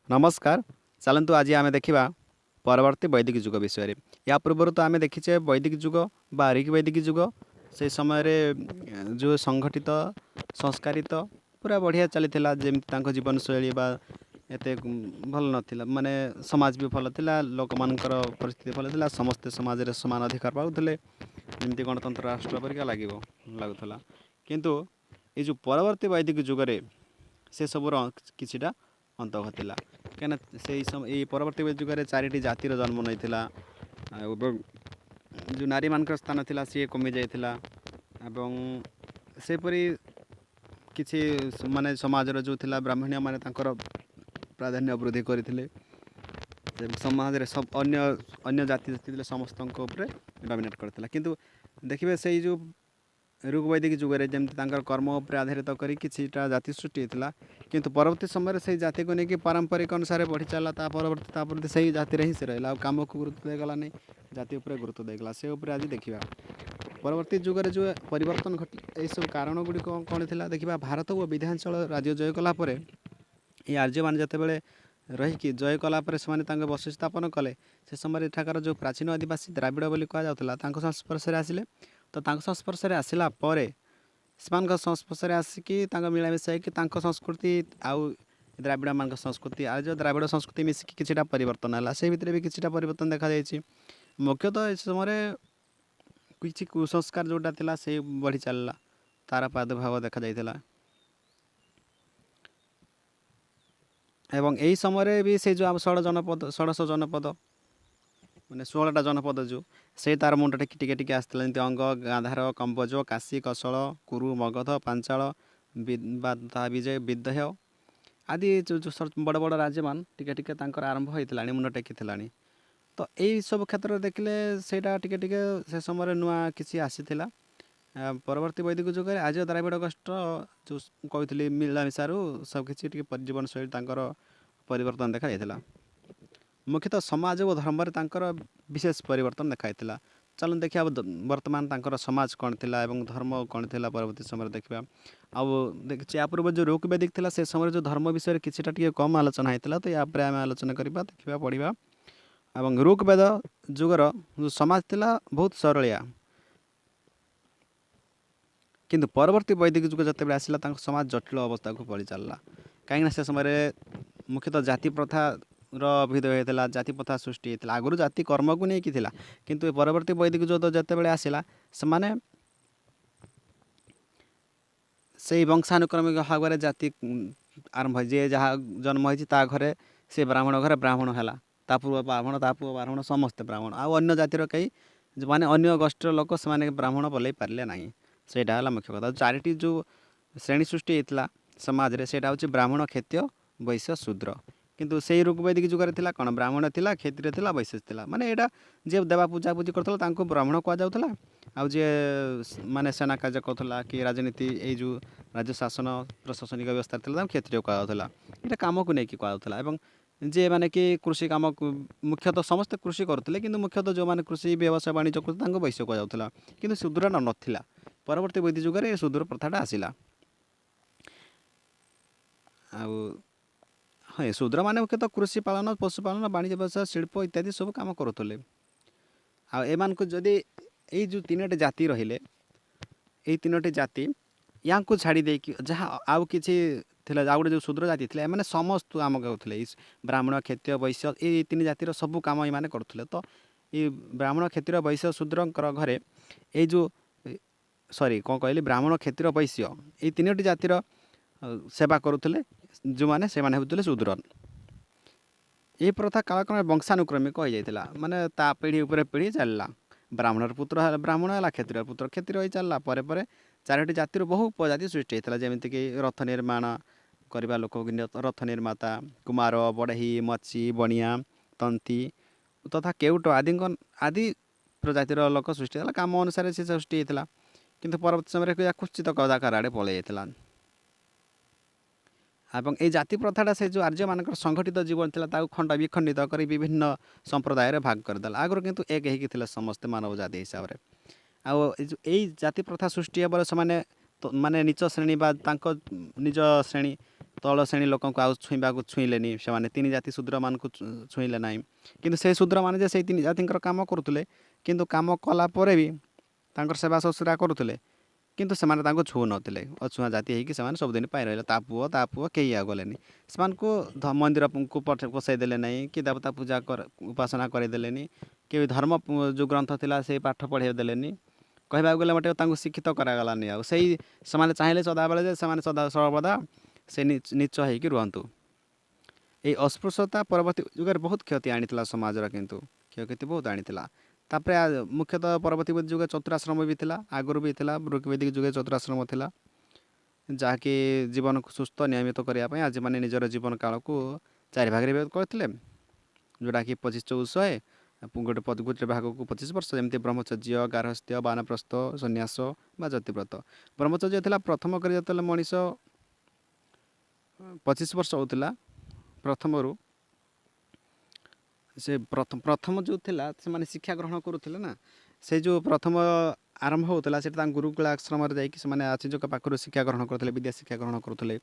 नमस्कार। चलतु आज आम देखा परवर्ती वैदिक जुग विषय या पूर्वर तो आम देखीचे वैदिक जुग बा ऋग वैदिक जुग से समय रे जो संगठित संस्कारित पूरा बढ़िया चली जमी जीवन शैली बा एते भल नथिला माने समाज भी भल थिला लोक मानकर परिस्थिति भल थिला समस्ते समाज रे समान अधिकार पाउथिले जेमती गणतंत्र राष्ट्र परिका लागुला किंतु ये जो परवर्ती वैदिक जुग रे से सबुर किछिटा अंत घटिला कहीं से समय परवर्ती जुगे चारिटी जातिर जन्म नहीं जो नारी मान स्थान थिला सी कमी जाइथिला एवं सेपरी किछि माने समाजर जो थिला ब्राह्मण्य माने तांकर प्राधान्य वृद्धि करथिले समाज रे सब अन्य अन्य जाति थिले समस्त ऊपर डोमिनेट करथिला किंतु देखिबे से जो ऋग वैदिक जुगे जमी कर्म उपर आधारित कर किछिटा जाति सृष्टि होता किंतु परवर्ती समय से जाति को लेकिन पारंपरिक अनुसार बढ़ी चला परवर्ती से जाति ही से रहा कम को गुरुत्व देगला नहीं जाति उपर गुरुत्व देगला से उपर आज देखा परवर्ती जुगे जो परिवर्तन घटी यह सब कारण गुड़िक कौन थी देखा भारत और विधांचल राज्य जय कलापर ये आर्य मान जिते रहीकि जय कलापर से बस स्थापन कले से समय एठाकार जो प्राचीन आदिवासी द्राविड़ बोली कहुला संस्पर्श आसिले तो संस्पर्श आसला संस्पर्श आसिकी मिलामिशा कि संस्कृति आउ द्राविड़ मान संस्कृति आज जो द्राविड़ संस्कृति मिसिकी किछिटा परिवर्तन है से भितर भी किछिटा परिवर्तन देखा जायछि मुख्यतः इस समय किछि कुसंस्कार जोटा थिला से बढ़ी चलला तार प्रादुर्भाव देखा जायथिला एवं यही समय भी से जो 16 जनपद माने 16टा जनपद जो से तार मुंड टिके टिके आसला जमी अंग गांधार कंबोज काशी कौशल कुरु मगध पांचाल विजय विदेह आदि जो बड़ बड़ राज्य मान टिके टिके तांकर आरंभ होता मुंड टेकी तो यही सब क्षेत्र देखिले सेटा टिके टिके से समय नुआ किसी आसीथिला परवर्ती वैदिक जुगे आज द्राविड़ गोष्ठ जो कहती मिलामिशारू सब किसी जीवन शैली तांकर परिवर्तन देखा जायथिला मुख्यतः समाज और धर्म विशेष परिवर्तन देखाई चलो देखिए बर्तमान तांकर समाज कौन थिला एवं धर्म कौन थिला परवर्ती समय देखा आउ देखिए या पूर्व जो ऋग वैदिक थिला से समय जो धर्म विषय किछिटा टिके कम आलोचना होता तो या आम आलोचना करवा देखा पढ़ा एवं ऋग वेद जुगर जो समाज थिला बहुत सरलिया किंतु परवर्ती वैदिक जुग जिते आसला समाज जटिल अवस्था को पड़ी चलला कहीं से समय मुख्यतः जाति प्रथा अभ्युदय होता जाति प्रथा सृष्टि होता आगुरी जाति कर्म को लेकिन किंतु परवर्ती वैदिक जुग जिते आसला से वंशानुक्रमिक भाव में जाति आरंभ जी जहाँ जन्म होता घरे से ब्राह्मण घरे ब्राह्मण है पूर्व ब्राह्मण पुओ ब्राह्मण समस्ते ब्राह्मण आउ अन्य जातिर कई जो मैंने अन्य गोष्ठीर लोक से ब्राह्मण बोल पारे ना से मुख्य कथा चारिटी जो श्रेणी सृष्टि होता समाज रे सेटा हूँ ब्राह्मण क्षत्रिय वैश्य शूद्र किंतु से ऋग वैदिक जुगे थिला कौन ब्राह्मण थिला क्षत्रिय थिला वैश्य थिला माने एटा जे देवा पूजा पूजी करथला तांको ब्राह्मण कह जाउथला आउ जे माने सेना कार्य करथला कि राजनीति ए जो राज्य शासन प्रशासनिक व्यवस्था थिला तां क्षत्रिय कह जाउथला एटा काम को नहीं कि कह जाउथला एवं जे माने कि कृषि काम मुख्यतः समस्त कृषि करथिले किंतु मुख्यतः जो माने कृषि व्यवसाय वाणिज्य करथले तांको वैश्य कह जाउथला किंतु शूद्र नथिला परवर्ती वैदिक जुगे शूद्र प्रथाटा आसिला हाँ शूद्र माने मुख्यतः कृषि पालन पशुपालन वाणिज्य व्यवसाय शिल्प इत्यादि सब कम करुले आम जदि यही जो 3टी जाति रहिले यही 3टी जाति या छाड़ी दे जहाँ आउ कि आउ गोटे जो शूद्र जाति थे मैंने समस्त आम कहते ब्राह्मण क्षत्रिय वैश्य ये 3 जातिर सब कम ये करुले तो ये ब्राह्मण क्षत्रिय वैश्य शूद्र घरे ये जो सॉरी कौन कहली ब्राह्मण क्षत्रिय वैश्य ये 3टी जातिर सेवा करुले जो मैंने से होते शूद्र ये प्रथा कालक्रमे वंशानुक्रमिक हो जाता माने ता पीढ़ी उपर पीढ़ी चलला ब्राह्मण पुत्र ब्राह्मण है क्षत्रिय पुत्र क्षत्रिय हो चलला पर 4टी जातिर बहु उपजाति सृष्टि होता जमीक रथ निर्माण करने लोक रथ निर्माता कुमार बढ़ई मच्छी बणिया तंती तथा केउट आदि प्रजातिर लोक सृष्टि होता काम अनुसार से सृष्टि होता किंतु परवर्ती समय कुचित कदाकार आड़े पलि जाता एवं ये जाति प्रथाटा से जो आर्य मान संगठित जीवन था खंड विखंडित कर विभिन्न संप्रदाय भाग करदेला आगुरी किंतु एक होती समस्ते मानव जाति हिसाब से आउ जाति प्रथा सृष्टि हे से तो ମାନେ ନିଚ ଶ୍ରେଣୀ ବା ତାଙ୍କ ନିଜ ଶ୍ରେଣୀ ତଳ ଶ୍ରେଣୀ ଲୋକଙ୍କୁ ଆଉ ଛୁଇଁଲେନି ସେମାନେ ତିନି ଜାତି ଶୂଦ୍ରମାନଙ୍କୁ ଛୁଇଁଲେ ନାହିଁ। କିନ୍ତୁ ସେ ଶୂଦ୍ରମାନେ ଯେ ସେଇ ତିନି ଜାତିଙ୍କର କାମ କରୁଥିଲେ, କିନ୍ତୁ କାମ କଲା ପରେ ବି ତାଙ୍କର ସେବା ଶୁଶ୍ରୂଷା କରୁଥିଲେ, କିନ୍ତୁ ସେମାନେ ତାଙ୍କୁ ଛୁଁ ନଥିଲେ। ଅଛୁଆଁ ଜାତି ହେଇକି ସେମାନେ ସବୁଦିନ ପାଇ ରହିଲେ। ତା ପୁଅ କେହି ଆଉ ଗଲେନି। ସେମାନଙ୍କୁ ମନ୍ଦିରକୁ ପଶାଇ ଦେଲେ ନାହିଁ, କି ଦେବତା ପୂଜା ଉପାସନା କରାଇଦେଲେନି, କି ଧର୍ମ ଯେଉଁ ଗ୍ରନ୍ଥ ଥିଲା ସେଇ ପାଠ ପଢ଼ାଇ ଦେଲେନି। କହିବାକୁ ଗଲେ ଗୋଟେ ତାଙ୍କୁ ଶିକ୍ଷିତ କରାଗଲାନି ଆଉ। ସେମାନେ ଚାହିଁଲେ ସଦାବେଳେ ଯେ ସେମାନେ ସର୍ବଦା ସେ ନିଚ ହେଇକି ରୁହନ୍ତୁ। ଏଇ ଅସ୍ପୃଶ୍ୟତା ପରବର୍ତ୍ତୀ ଯୁଗରେ ବହୁତ କ୍ଷତି ଆଣିଥିଲା ସମାଜର, କିନ୍ତୁ କ୍ଷୟକ୍ଷତି ବହୁତ ଆଣିଥିଲା। ତାପରେ ମୁଖ୍ୟତଃ ପରବର୍ତ୍ତୀ ଯୁଗରେ ଚତୁରାଶ୍ରମ ବି ଥିଲା, ଆଗରୁ ବି ଥିଲା। ବୈଦିକ ଯୁଗରେ ଚତୁରାଶ୍ରମ ଥିଲା, ଯାହାକି ଜୀବନକୁ ସୁସ୍ଥ ନିୟମିତ କରିବା ପାଇଁ ଆଜିମାନେ ନିଜର ଜୀବନ କାଳକୁ 4 ଭାଗରେ ବିଭକ୍ତ କରିଥିଲେ, ଯେଉଁଟାକି 25-24 ଗୋଟେ ଭାଗକୁ 25 ବର୍ଷ, ଯେମିତି ବ୍ରହ୍ମଚର୍ଯ୍ୟ, ଗାର୍ହସ୍ଥ୍ୟ, ବାନପ୍ରସ୍ଥ, ସନ୍ନ୍ୟାସ ବା ଯତିବ୍ରତ। ବ୍ରହ୍ମଚର୍ଯ୍ୟ ଥିଲା ପ୍ରଥମ କରି ଯେତେବେଳେ ମଣିଷ 25 ବର୍ଷ ହେଉଥିଲା ପ୍ରଥମରୁ, ସେ ପ୍ରଥମ ଯେଉଁ ଥିଲା ସେମାନେ ଶିକ୍ଷା ଗ୍ରହଣ କରୁଥିଲେ ନା, ସେ ଯେଉଁ ପ୍ରଥମ ଆରମ୍ଭ ହେଉଥିଲା ସେଟା ତାଙ୍କ ଗୁରୁକୁଳ ଆଶ୍ରମରେ ଯାଇକି ସେମାନେ ଆଚାର୍ଯ୍ୟଙ୍କ ପାଖରୁ ଶିକ୍ଷା ଗ୍ରହଣ କରୁଥିଲେ, ବିଦ୍ୟା ଶିକ୍ଷା ଗ୍ରହଣ କରୁଥିଲେ।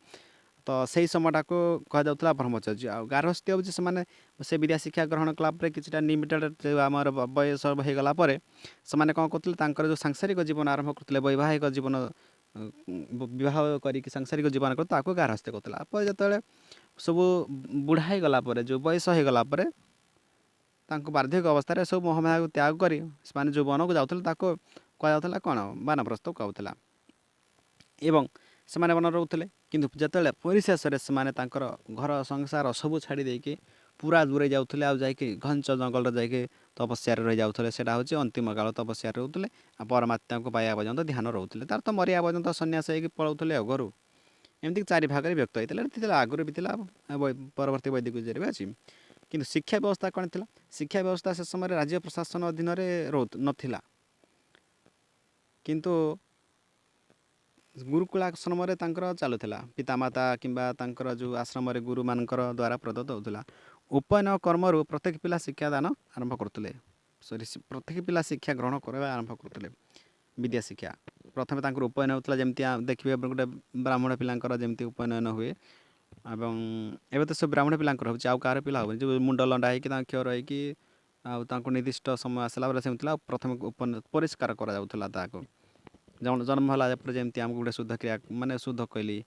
ତ ସେହି ସମୟଟାକୁ କୁହାଯାଉଥିଲା ବ୍ରହ୍ମଚର୍ଯ୍ୟ। ଆଉ ଗାର୍ହସ୍ଥ୍ୟ ହେଉଛି ସେମାନେ ସେ ବିଦ୍ୟା ଶିକ୍ଷା ଗ୍ରହଣ କଲା ପରେ କିଛିଟା ଲିମିଟେଡ଼ ଆମର ବୟସ ହୋଇଗଲା ପରେ ସେମାନେ କ'ଣ କରୁଥିଲେ, ତାଙ୍କର ଯେଉଁ ସାଂସାରିକ ଜୀବନ ଆରମ୍ଭ କରୁଥିଲେ, ବୈବାହିକ ଜୀବନ ବିବାହ କରିକି ସାଂସାରିକ ଜୀବନ କରୁଥିଲେ, ତାକୁ ଗାର୍ହସ୍ଥ୍ୟ କରୁଥିଲା। ପରେ ଯେତେବେଳେ ସବୁ ବୁଢ଼ା ହେଇଗଲା ପରେ, ଯେଉଁ ବୟସ ହେଇଗଲା ପରେ, ତାଙ୍କୁ ବାର୍ଦ୍ଧକ୍ୟ ଅବସ୍ଥାରେ ସବୁ ମୋହମାୟାକୁ ତ୍ୟାଗ କରି ସେମାନେ ଯେଉଁ ବନକୁ ଯାଉଥିଲେ ତାକୁ କୁହାଯାଉଥିଲା କ'ଣ, ବାନପ୍ରସ୍ଥ କୁହାଯାଉଥିଲା। ଏବଂ ସେମାନେ ବନରେ ରହୁଥିଲେ, କିନ୍ତୁ ଯେତେବେଳେ ପରିଶେଷରେ ସେମାନେ ତାଙ୍କର ଘର ସଂସାର ସବୁ ଛାଡ଼ି ଦେଇକି ପୁରା ଦୂରେଇ ଯାଉଥିଲେ, ଆଉ ଯାଇକି ଘଞ୍ଚ ଜଙ୍ଗଲରେ ଯାଇକି ତପସ୍ୟାରେ ରହିଯାଉଥିଲେ। ସେଇଟା ହେଉଛି ଅନ୍ତିମ କାଳ ତପସ୍ୟାରେ ରହୁଥିଲେ, ଆଉ ପରମାତ୍ମାଙ୍କୁ ପାଇବା ପର୍ଯ୍ୟନ୍ତ ଧ୍ୟାନ ରହୁଥିଲେ। ତାର ତ ମରିବା ପର୍ଯ୍ୟନ୍ତ ସନ୍ନ୍ୟାସ ହେଇକି ପଳାଉଥିଲେ ଆଉ ଘରୁ। ଏମିତି 4 ଭାଗରେ ବ୍ୟକ୍ତ ହେଇଥିଲା। ଆଗରୁ ବି ଥିଲା, ପରବର୍ତ୍ତୀ ବୈଦିକ ଯୁଗରେ ବି ଅଛି। କିନ୍ତୁ ଶିକ୍ଷା ବ୍ୟବସ୍ଥା କ'ଣ ଥିଲା? ଶିକ୍ଷା ବ୍ୟବସ୍ଥା ସେ ସମୟରେ ରାଜ୍ୟ ପ୍ରଶାସନ ଅଧୀନରେ ନଥିଲା, କିନ୍ତୁ ଗୁରୁକୁଳ ଆଶ୍ରମରେ ତାଙ୍କର ଚାଲୁଥିଲା। ପିତାମାତା କିମ୍ବା ତାଙ୍କର ଯେଉଁ ଆଶ୍ରମରେ ଗୁରୁମାନଙ୍କର ଦ୍ୱାରା ପ୍ରଦତ୍ତ ହେଉଥିଲା। ଉପନୟନ କର୍ମରୁ ପ୍ରତ୍ୟେକ ପିଲା ଶିକ୍ଷାଦାନ ଆରମ୍ଭ କରୁଥିଲେ, ପ୍ରତ୍ୟେକ ପିଲା ଶିକ୍ଷା ଗ୍ରହଣ କରିବା ଆରମ୍ଭ କରୁଥିଲେ। ବିଦ୍ୟା ଶିକ୍ଷା ପ୍ରଥମେ ତାଙ୍କର ଉପନୟନ ହେଉଥିଲା, ଯେମିତି ଦେଖିବେ ଗୋଟେ ବ୍ରାହ୍ମଣ ପିଲାଙ୍କର ଯେମିତି ଉପନୟନ ହୁଏ। ଏବଂ ଏବେ ତ ସବୁ ବ୍ରାହ୍ମଣ ପିଲାଙ୍କର ହେଉଛି, ଆଉ କାହାର ପିଲା ହେବନି। ଯେଉଁ ମୁଣ୍ଡ ଲଣ୍ଡା ହେଇକି ତାଙ୍କ କ୍ଷର ହେଇକି ଆଉ ତାଙ୍କୁ ନିର୍ଦ୍ଦିଷ୍ଟ ସମୟ ଆସିଲା ପରେ ସେମିତି ଥିଲା। ପ୍ରଥମେ ପରିଷ୍କାର କରାଯାଉଥିଲା ତାହାକୁ। ଜନ୍ମ ହେଲା ପରେ ଯେମିତି ଆମକୁ ଗୋଟେ ଶୁଦ୍ଧ କ୍ରିୟା, ମାନେ ଶୁଦ୍ଧ କହିଲି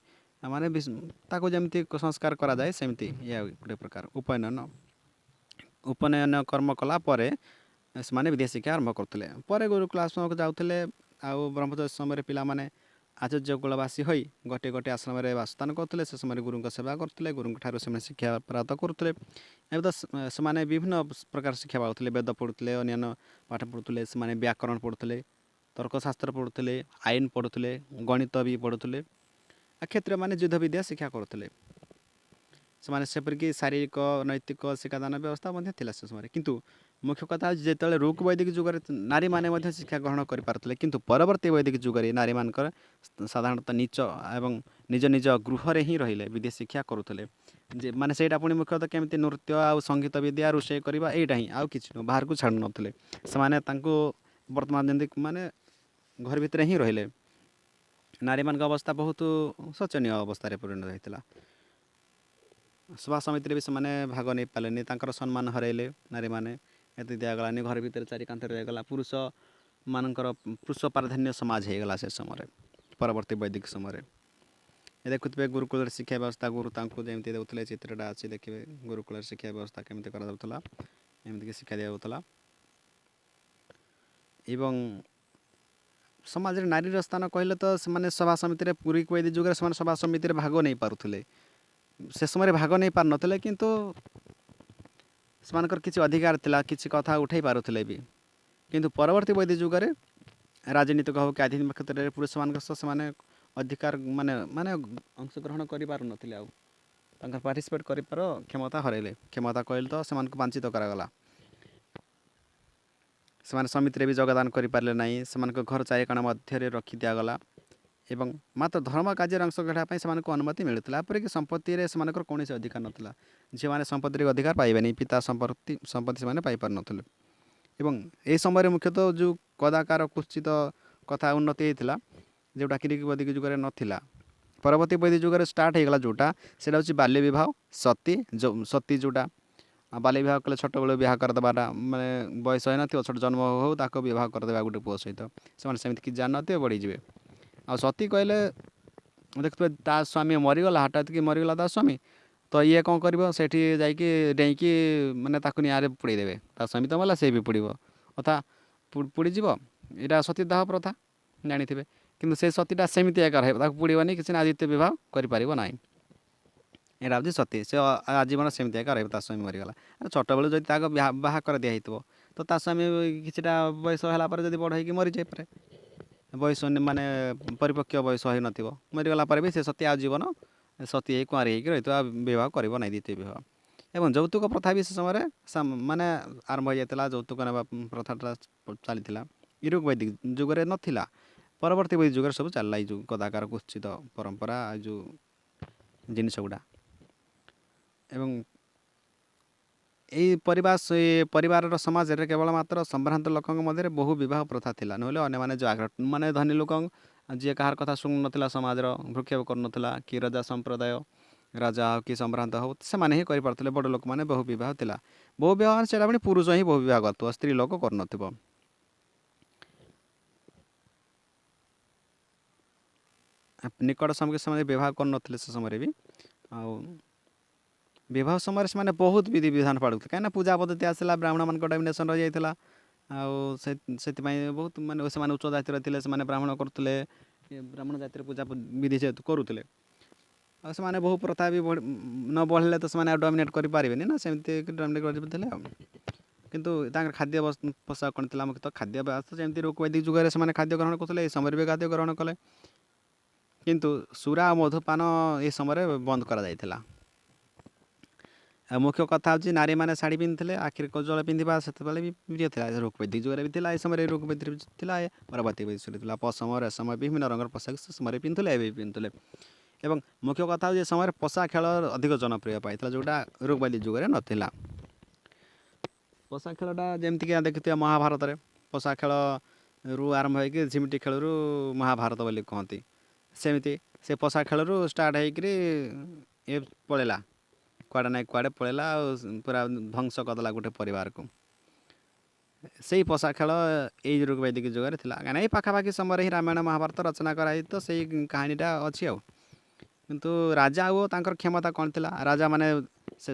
ମାନେ ତାକୁ ଯେମିତି ସଂସ୍କାର କରାଯାଏ, ସେମିତି ଇଏ ଗୋଟେ ପ୍ରକାର ଉପନୟନ କର୍ମ କଲା ପରେ ସେମାନେ ବିଦ୍ୟା ଶିକ୍ଷା ଆରମ୍ଭ କରୁଥିଲେ। ପରେ ଗୁରୁକୁଳ ଆଶ୍ରମକୁ ଯାଉଥିଲେ। ଆଉ ବ୍ରହ୍ମଚର୍ଯ୍ୟ ସମୟରେ ପିଲାମାନେ ଆଚାର୍ଯ୍ୟ କୁଳବାସୀ ହୋଇ ଗୋଟିଏ ଗୋଟିଏ ଆଶ୍ରମରେ ବାସସ୍ଥାନ କରୁଥିଲେ। ସେ ସମୟରେ ଗୁରୁଙ୍କ ସେବା କରୁଥିଲେ, ଗୁରୁଙ୍କ ଠାରୁ ସେମାନେ ଶିକ୍ଷା ପ୍ରାପ୍ତ କରୁଥିଲେ। ଏବେ ତ ସେମାନେ ବିଭିନ୍ନ ପ୍ରକାର ଶିକ୍ଷା ପାଉଥିଲେ, ବେଦ ପଢ଼ୁଥିଲେ, ଅନ୍ୟାନ୍ୟ ପାଠ ପଢ଼ୁଥିଲେ, ସେମାନେ ବ୍ୟାକରଣ ପଢ଼ୁଥିଲେ, ତର୍କଶାସ୍ତ୍ର ପଢ଼ୁଥିଲେ, ଆଇନ ପଢ଼ୁଥିଲେ, ଗଣିତ ବି ପଢ଼ୁଥିଲେ। କ୍ଷତ୍ରିୟମାନେ ଯୁଦ୍ଧ ବିଦ୍ୟା ଶିକ୍ଷା କରୁଥିଲେ। ସେମାନେ ସେପରିକି ଶାରୀରିକ ନୈତିକ ଶିକ୍ଷାଦାନ ବ୍ୟବସ୍ଥା ମଧ୍ୟ ଥିଲା ସେ ସମୟରେ। କିନ୍ତୁ ମୁଖ୍ୟ କଥା ହେଉଛି ଯେତେବେଳେ ଋକ୍ ବୈଦିକ ଯୁଗରେ ନାରୀମାନେ ମଧ୍ୟ ଶିକ୍ଷା ଗ୍ରହଣ କରିପାରୁଥିଲେ, କିନ୍ତୁ ପରବର୍ତ୍ତୀ ବୈଦିକ ଯୁଗରେ ନାରୀମାନଙ୍କର ସାଧାରଣତଃ ନିଚ ଏବଂ ନିଜ ନିଜ ଗୃହରେ ହିଁ ରହିଲେ, ବିଦ୍ୟା ଶିକ୍ଷା କରୁଥିଲେ। ଯେ ମାନେ ସେଇଟା ପୁଣି ମୁଖ୍ୟତଃ କେମିତି ନୃତ୍ୟ ଆଉ ସଙ୍ଗୀତ ବିଦ୍ୟା, ରୋଷେଇ କରିବା, ଏଇଟା ହିଁ, ଆଉ କିଛି ନୁହଁ। ବାହାରକୁ ଛାଡ଼ୁନଥିଲେ ସେମାନେ। ତାଙ୍କୁ ବର୍ତ୍ତମାନ ଯେମିତି ମାନେ ଘର ଭିତରେ ହିଁ ରହିଲେ। ନାରୀମାନଙ୍କ ଅବସ୍ଥା ବହୁତ ଶୋଚନୀୟ ଅବସ୍ଥାରେ ପରିଣତ ହୋଇଥିଲା। ସଭା ସମିତିରେ ବି ସେମାନେ ଭାଗ ନେଇପାରିଲେନି, ତାଙ୍କର ସମ୍ମାନ ହରାଇଲେ ନାରୀମାନେ। ଏତେ ଦିଆଗଲାନି, ଘର ଭିତରେ 4 କାନ୍ଥରେ ରହିଗଲା। ପୁରୁଷ ପ୍ରାଧାନ୍ୟ ସମାଜ ହେଇଗଲା ସେ ସମୟରେ, ପରବର୍ତ୍ତୀ ବୈଦିକ ସମୟରେ। ଦେଖୁଥିବେ ଗୁରୁକୁଳରେ ଶିକ୍ଷା ବ୍ୟବସ୍ଥା, ଗୁରୁ ତାଙ୍କୁ ଯେମିତି ଦେଉଥିଲେ, ଚିତ୍ରଟା ଅଛି ଦେଖିବେ ଗୁରୁକୁଳରେ ଶିକ୍ଷା ବ୍ୟବସ୍ଥା କେମିତି କରାଯାଉଥିଲା, ଏମିତିକି ଶିକ୍ଷା ଦିଆଯାଉଥିଲା। ଏବଂ ସମାଜରେ ନାରୀର ସ୍ଥାନ କହିଲେ ତ ସେମାନେ ସଭା ସମିତିରେ, ପୁରୀ ବୈଦିକ ଯୁଗରେ ସେମାନେ ସଭା ସମିତିରେ ଭାଗ ନେଇପାରୁଥିଲେ। ସେ ସମୟରେ ଭାଗ ନେଇ ପାରୁନଥିଲେ, କିନ୍ତୁ ସେମାନଙ୍କର କିଛି ଅଧିକାର ଥିଲା, କିଛି କଥା ଉଠାଇ ପାରୁଥିଲେ ବି। କିନ୍ତୁ ପରବର୍ତ୍ତୀ ବୈଦିକ ଯୁଗରେ ରାଜନୀତିକ ହେଉ କି ଆଧ୍ୟାତ୍ମିକ କ୍ଷେତ୍ରରେ ପୁରୁଷମାନଙ୍କ ସହ ସେମାନେ ଅଧିକାର ମାନେ ଅଂଶଗ୍ରହଣ କରିପାରୁନଥିଲେ। ଆଉ ତାଙ୍କର ପାର୍ଟିସିପେଟ୍ କରିବାର କ୍ଷମତା ହରାଇଲେ। କ୍ଷମତା କହିଲେ ତ ସେମାନଙ୍କୁ ବଞ୍ଚିତ କରାଗଲା। ସେମାନେ ସମିତିରେ ବି ଯୋଗଦାନ କରିପାରିଲେ ନାହିଁ, ସେମାନଙ୍କ ଘର 4 କୋଣ ମଧ୍ୟରେ ରଖି ଦିଆଗଲା। ଏବଂ ମାତ୍ର ଧର୍ମ କାର୍ଯ୍ୟରେ ଅଂଶଗ୍ରହଣ କରିବା ପାଇଁ ସେମାନଙ୍କୁ ଅନୁମତି ମିଳୁଥିଲା। ଏପରିକି ସମ୍ପତ୍ତିରେ ସେମାନଙ୍କର କୌଣସି ଅଧିକାର ନଥିଲା। ଝିଅମାନେ ସମ୍ପତ୍ତିରେ ଅଧିକାର ପାଇବେନି, ପିତା ସମ୍ପତ୍ତି ସେମାନେ ପାଇପାରୁନଥିଲେ। ଏବଂ ଏହି ସମୟରେ ମୁଖ୍ୟତଃ ଯେଉଁ କଦାକାର କୁଶ୍ଚିତ କଥା ଉନ୍ନତି ହେଇଥିଲା, ଯେଉଁଟାକି ବୈଦିକ ଯୁଗରେ ନଥିଲା। ପରବର୍ତ୍ତୀ ବୈଦିକ ଯୁଗରେ ଷ୍ଟାର୍ଟ ହେଇଗଲା ଯେଉଁଟା, ସେଇଟା ହେଉଛି ବାଲ୍ୟ ବିବାହ, ସତୀ ସତୀ ଯେଉଁଟା ବାଲ୍ୟ ବିବାହ କଲେ ଛୋଟବେଳୁ ବିବାହ କରିଦେବାଟା, ମାନେ ବୟସ ହେଇନଥିବ ଛୋଟ ଜନ୍ମ ହଉ ତାକୁ ବିବାହ କରିଦେବା ଗୋଟେ ପୁଅ ସହିତ, ସେମାନେ ସେମିତି କିଛି ଜାଣିନଥିବେ ବଢ଼ିଯିବେ। ଆଉ ସତୀ କହିଲେ ଦେଖୁଥିବେ ତା ସ୍ୱାମୀ ମରିଗଲା, ହଠାତ୍ କି ମରିଗଲା ତା ସ୍ୱାମୀ, ତ ଇଏ କ'ଣ କରିବ, ସେଠି ଯାଇକି ଡେଇଁକି ମାନେ ତାକୁ ନିଆଁରେ ପୋଡ଼ି ଦେବେ। ତା ସ୍ୱାମୀ ତ ମଲା, ସେ ବି ପୋଡ଼ିବ ଅଥା ପୋଡ଼ିଯିବ। ଏଇଟା ସତୀଦାହ ପ୍ରଥା ଜାଣିଥିବେ। କିନ୍ତୁ ସେ ସତୀଟା ସେମିତି ଏକା ରହିବ, ତାକୁ ପୋଡ଼ିବନି କିଛି ନା, ଦ୍ୱିତୀୟ ବିବାହ କରିପାରିବ ନାହିଁ। ଏଇଟା ହେଉଛି ସତୀ, ସେ ଆଜୀବନ ସେମିତି ଏକା ରହିବ ତା ସ୍ୱାମୀ ମରିଗଲା। ଛୋଟବେଳୁ ଯଦି ତାକୁ ବାହା କରିଦିଆ ହେଇଥିବ, ତ ତା ସ୍ୱାମୀ କିଛିଟା ବୟସ ହେଲା ପରେ ଯଦି ବଡ଼ ହେଇକି ମରିଯାଇପାରେ, ବୟସ ମାନେ ପରିପକ୍ୱ ବୟସ ହୋଇନଥିବ, ମରିଗଲା ପରେ ବି ସେ ସତୀ ଆଜୀବନ ସତୀ ହେଇ କୁଆଁରୀ ହେଇକି ରହିଥିବ, ବିବାହ କରିବ ନାହିଁ ଦ୍ୱିତୀୟ ବିବାହ। ଏବଂ ଯୌତୁକ ପ୍ରଥା ବି ସେ ସମୟରେ ମାନେ ଆରମ୍ଭ ହୋଇଯାଇଥିଲା। ଯୌତୁକ ନେବା ପ୍ରଥାଟା ଚାଲିଥିଲା। ୟୁରୋପ ବୈଦିକ ଯୁଗରେ ନଥିଲା, ପରବର୍ତ୍ତୀ ବୈଦିକ ଯୁଗରେ ସବୁ ଚାଲିଲା ଏଇ ଯେଉଁ କଦାକାର କୁଶ୍ଚିତ ପରମ୍ପରା, ଏ ଯେଉଁ ଜିନିଷ ଗୁଡ଼ା। ଏବଂ ଏହି ପରିବାରର ସମାଜରେ କେବଳ ମାତ୍ର ସମ୍ଭ୍ରାନ୍ତ ଲୋକଙ୍କ ମଧ୍ୟରେ ବହୁ ବିବାହ ପ୍ରଥା ଥିଲା, ନହେଲେ ଅନ୍ୟମାନେ ମାନେ ଧନୀ ଲୋକ ଯିଏ କାହାର କଥା ଶୁଣୁନଥିଲା, ସମାଜର ଭୃକ୍ଷେପ କରୁନଥିଲା, କି ରାଜା ସମ୍ପ୍ରଦାୟ, ରାଜା ହେଉ କି ସମ୍ଭ୍ରାନ୍ତ ହେଉ, ସେମାନେ ହିଁ କରିପାରୁଥିଲେ। ବଡ଼ ଲୋକମାନେ ବହୁ ବିବାହ ଥିଲା। ବହୁ ବିବାହ ମାନେ ସେଇଟା ପୁଣି ପୁରୁଷ ହିଁ ବହୁ ବିବାହ କରୁଥିବ, ସ୍ତ୍ରୀ ଲୋକ କରୁନଥିବ। ନିକଟ ସମୟରେ ସେମାନେ ବିବାହ କରୁନଥିଲେ ସେ ସମୟରେ ବି। ଆଉ ବିବାହ ସମୟରେ ସେମାନେ ବହୁତ ବିଧିବିଧାନ ପାଳୁଥିଲେ, କାହିଁକିନା ପୂଜା ପଦ୍ଧତି ଆସିଲା, ବ୍ରାହ୍ମଣମାନଙ୍କ ଡମିନେସନ୍ ରହିଯାଇଥିଲା। ଆଉ ସେଥିପାଇଁ ବହୁତ ମାନେ ସେମାନେ ଉଚ୍ଚ ଜାତିର ଥିଲେ, ସେମାନେ ବ୍ରାହ୍ମଣ କରୁଥିଲେ, ବ୍ରାହ୍ମଣ ଜାତିର ପୂଜା ବିଧି ଯେହେତୁ କରୁଥିଲେ, ଆଉ ସେମାନେ ବହୁ ପ୍ରଥା ବି ନ ବଢ଼ିଲେ ତ ସେମାନେ ଆଉ ଡମିନେଟ୍ କରିପାରିବେନି ନା, ସେମିତି ଡମିନେଟ୍ କରିଥିଲେ। ଆଉ କିନ୍ତୁ ତାଙ୍କର ଖାଦ୍ୟ ପୋଷାକ କ'ଣ ଥିଲା, ମୁଖ୍ୟତଃ ଖାଦ୍ୟ ବ୍ୟବସ୍ଥା ଯେମିତି ବୈଦିକ ଯୁଗରେ ସେମାନେ ଖାଦ୍ୟ ଗ୍ରହଣ କରୁଥିଲେ, ଏ ସମୟରେ ବି ଖାଦ୍ୟ ଗ୍ରହଣ କଲେ। କିନ୍ତୁ ସୁରା ଓ ମଧୁପାନ ଏ ସମୟରେ ବନ୍ଦ କରାଯାଇଥିଲା। ଆଉ ମୁଖ୍ୟ କଥା ହେଉଛି ନାରୀମାନେ ଶାଢ଼ୀ ପିନ୍ଧୁଥିଲେ, ଆଖିରେ କଜଳ ପିନ୍ଧିବା ସେତେବେଳେ ବି ପ୍ରିୟ ଥିଲା। ବୈଦିକ ଯୁଗରେ ବି ଥିଲା, ଏ ସମୟରେ ବୈଦିକ ଥିଲା, ପରବର୍ତ୍ତୀ ବୈଦିକ ଥିଲା। ପଶମ ରେଶମ ବିଭିନ୍ନ ରଙ୍ଗର ପୋଷାକ ସେ ସମୟରେ ପିନ୍ଧୁଥିଲେ, ଏବେ ବି ପିନ୍ଧୁଥିଲେ। ଏବଂ ମୁଖ୍ୟ କଥା ହେଉଛି ଏ ସମୟରେ ପଶା ଖେଳ ଅଧିକ ଜନପ୍ରିୟ ପାଇଥିଲା, ଯେଉଁଟା ବୈଦିକ ଯୁଗରେ ନଥିଲା। ପଶା ଖେଳଟା ଯେମିତିକି ଦେଖିଥିବେ ମହାଭାରତରେ, ପଶା ଖେଳରୁ ଆରମ୍ଭ ହୋଇକି ଝିମିଟି ଖେଳରୁ ମହାଭାରତ ବୋଲି କହନ୍ତି। ସେମିତି ସେ ପଶା ଖେଳରୁ ଷ୍ଟାର୍ଟ ହେଇକରି ଏ ପଳେଇଲା, କୁଆଡ଼େ ନାହିଁ କୁଆଡ଼େ ପଳେଇଲା, ଆଉ ପୁରା ଧ୍ୱଂସ କରିଦେଲା ଗୋଟେ ପରିବାରକୁ। ସେଇ ପଶା ଖେଳ ଏଇ ବୈଦିକ ଯୁଗରେ ଥିଲା, କାହିଁକିନା ଏଇ ପାଖାପାଖି ସମୟରେ ହିଁ ରାମାୟଣ ମହାଭାରତ ରଚନା କରାହେଇ, ତ ସେଇ କାହାଣୀଟା ଅଛି। ଆଉ କିନ୍ତୁ ରାଜା ଓ ତାଙ୍କର କ୍ଷମତା କ'ଣ ଥିଲା, ରାଜାମାନେ ସେ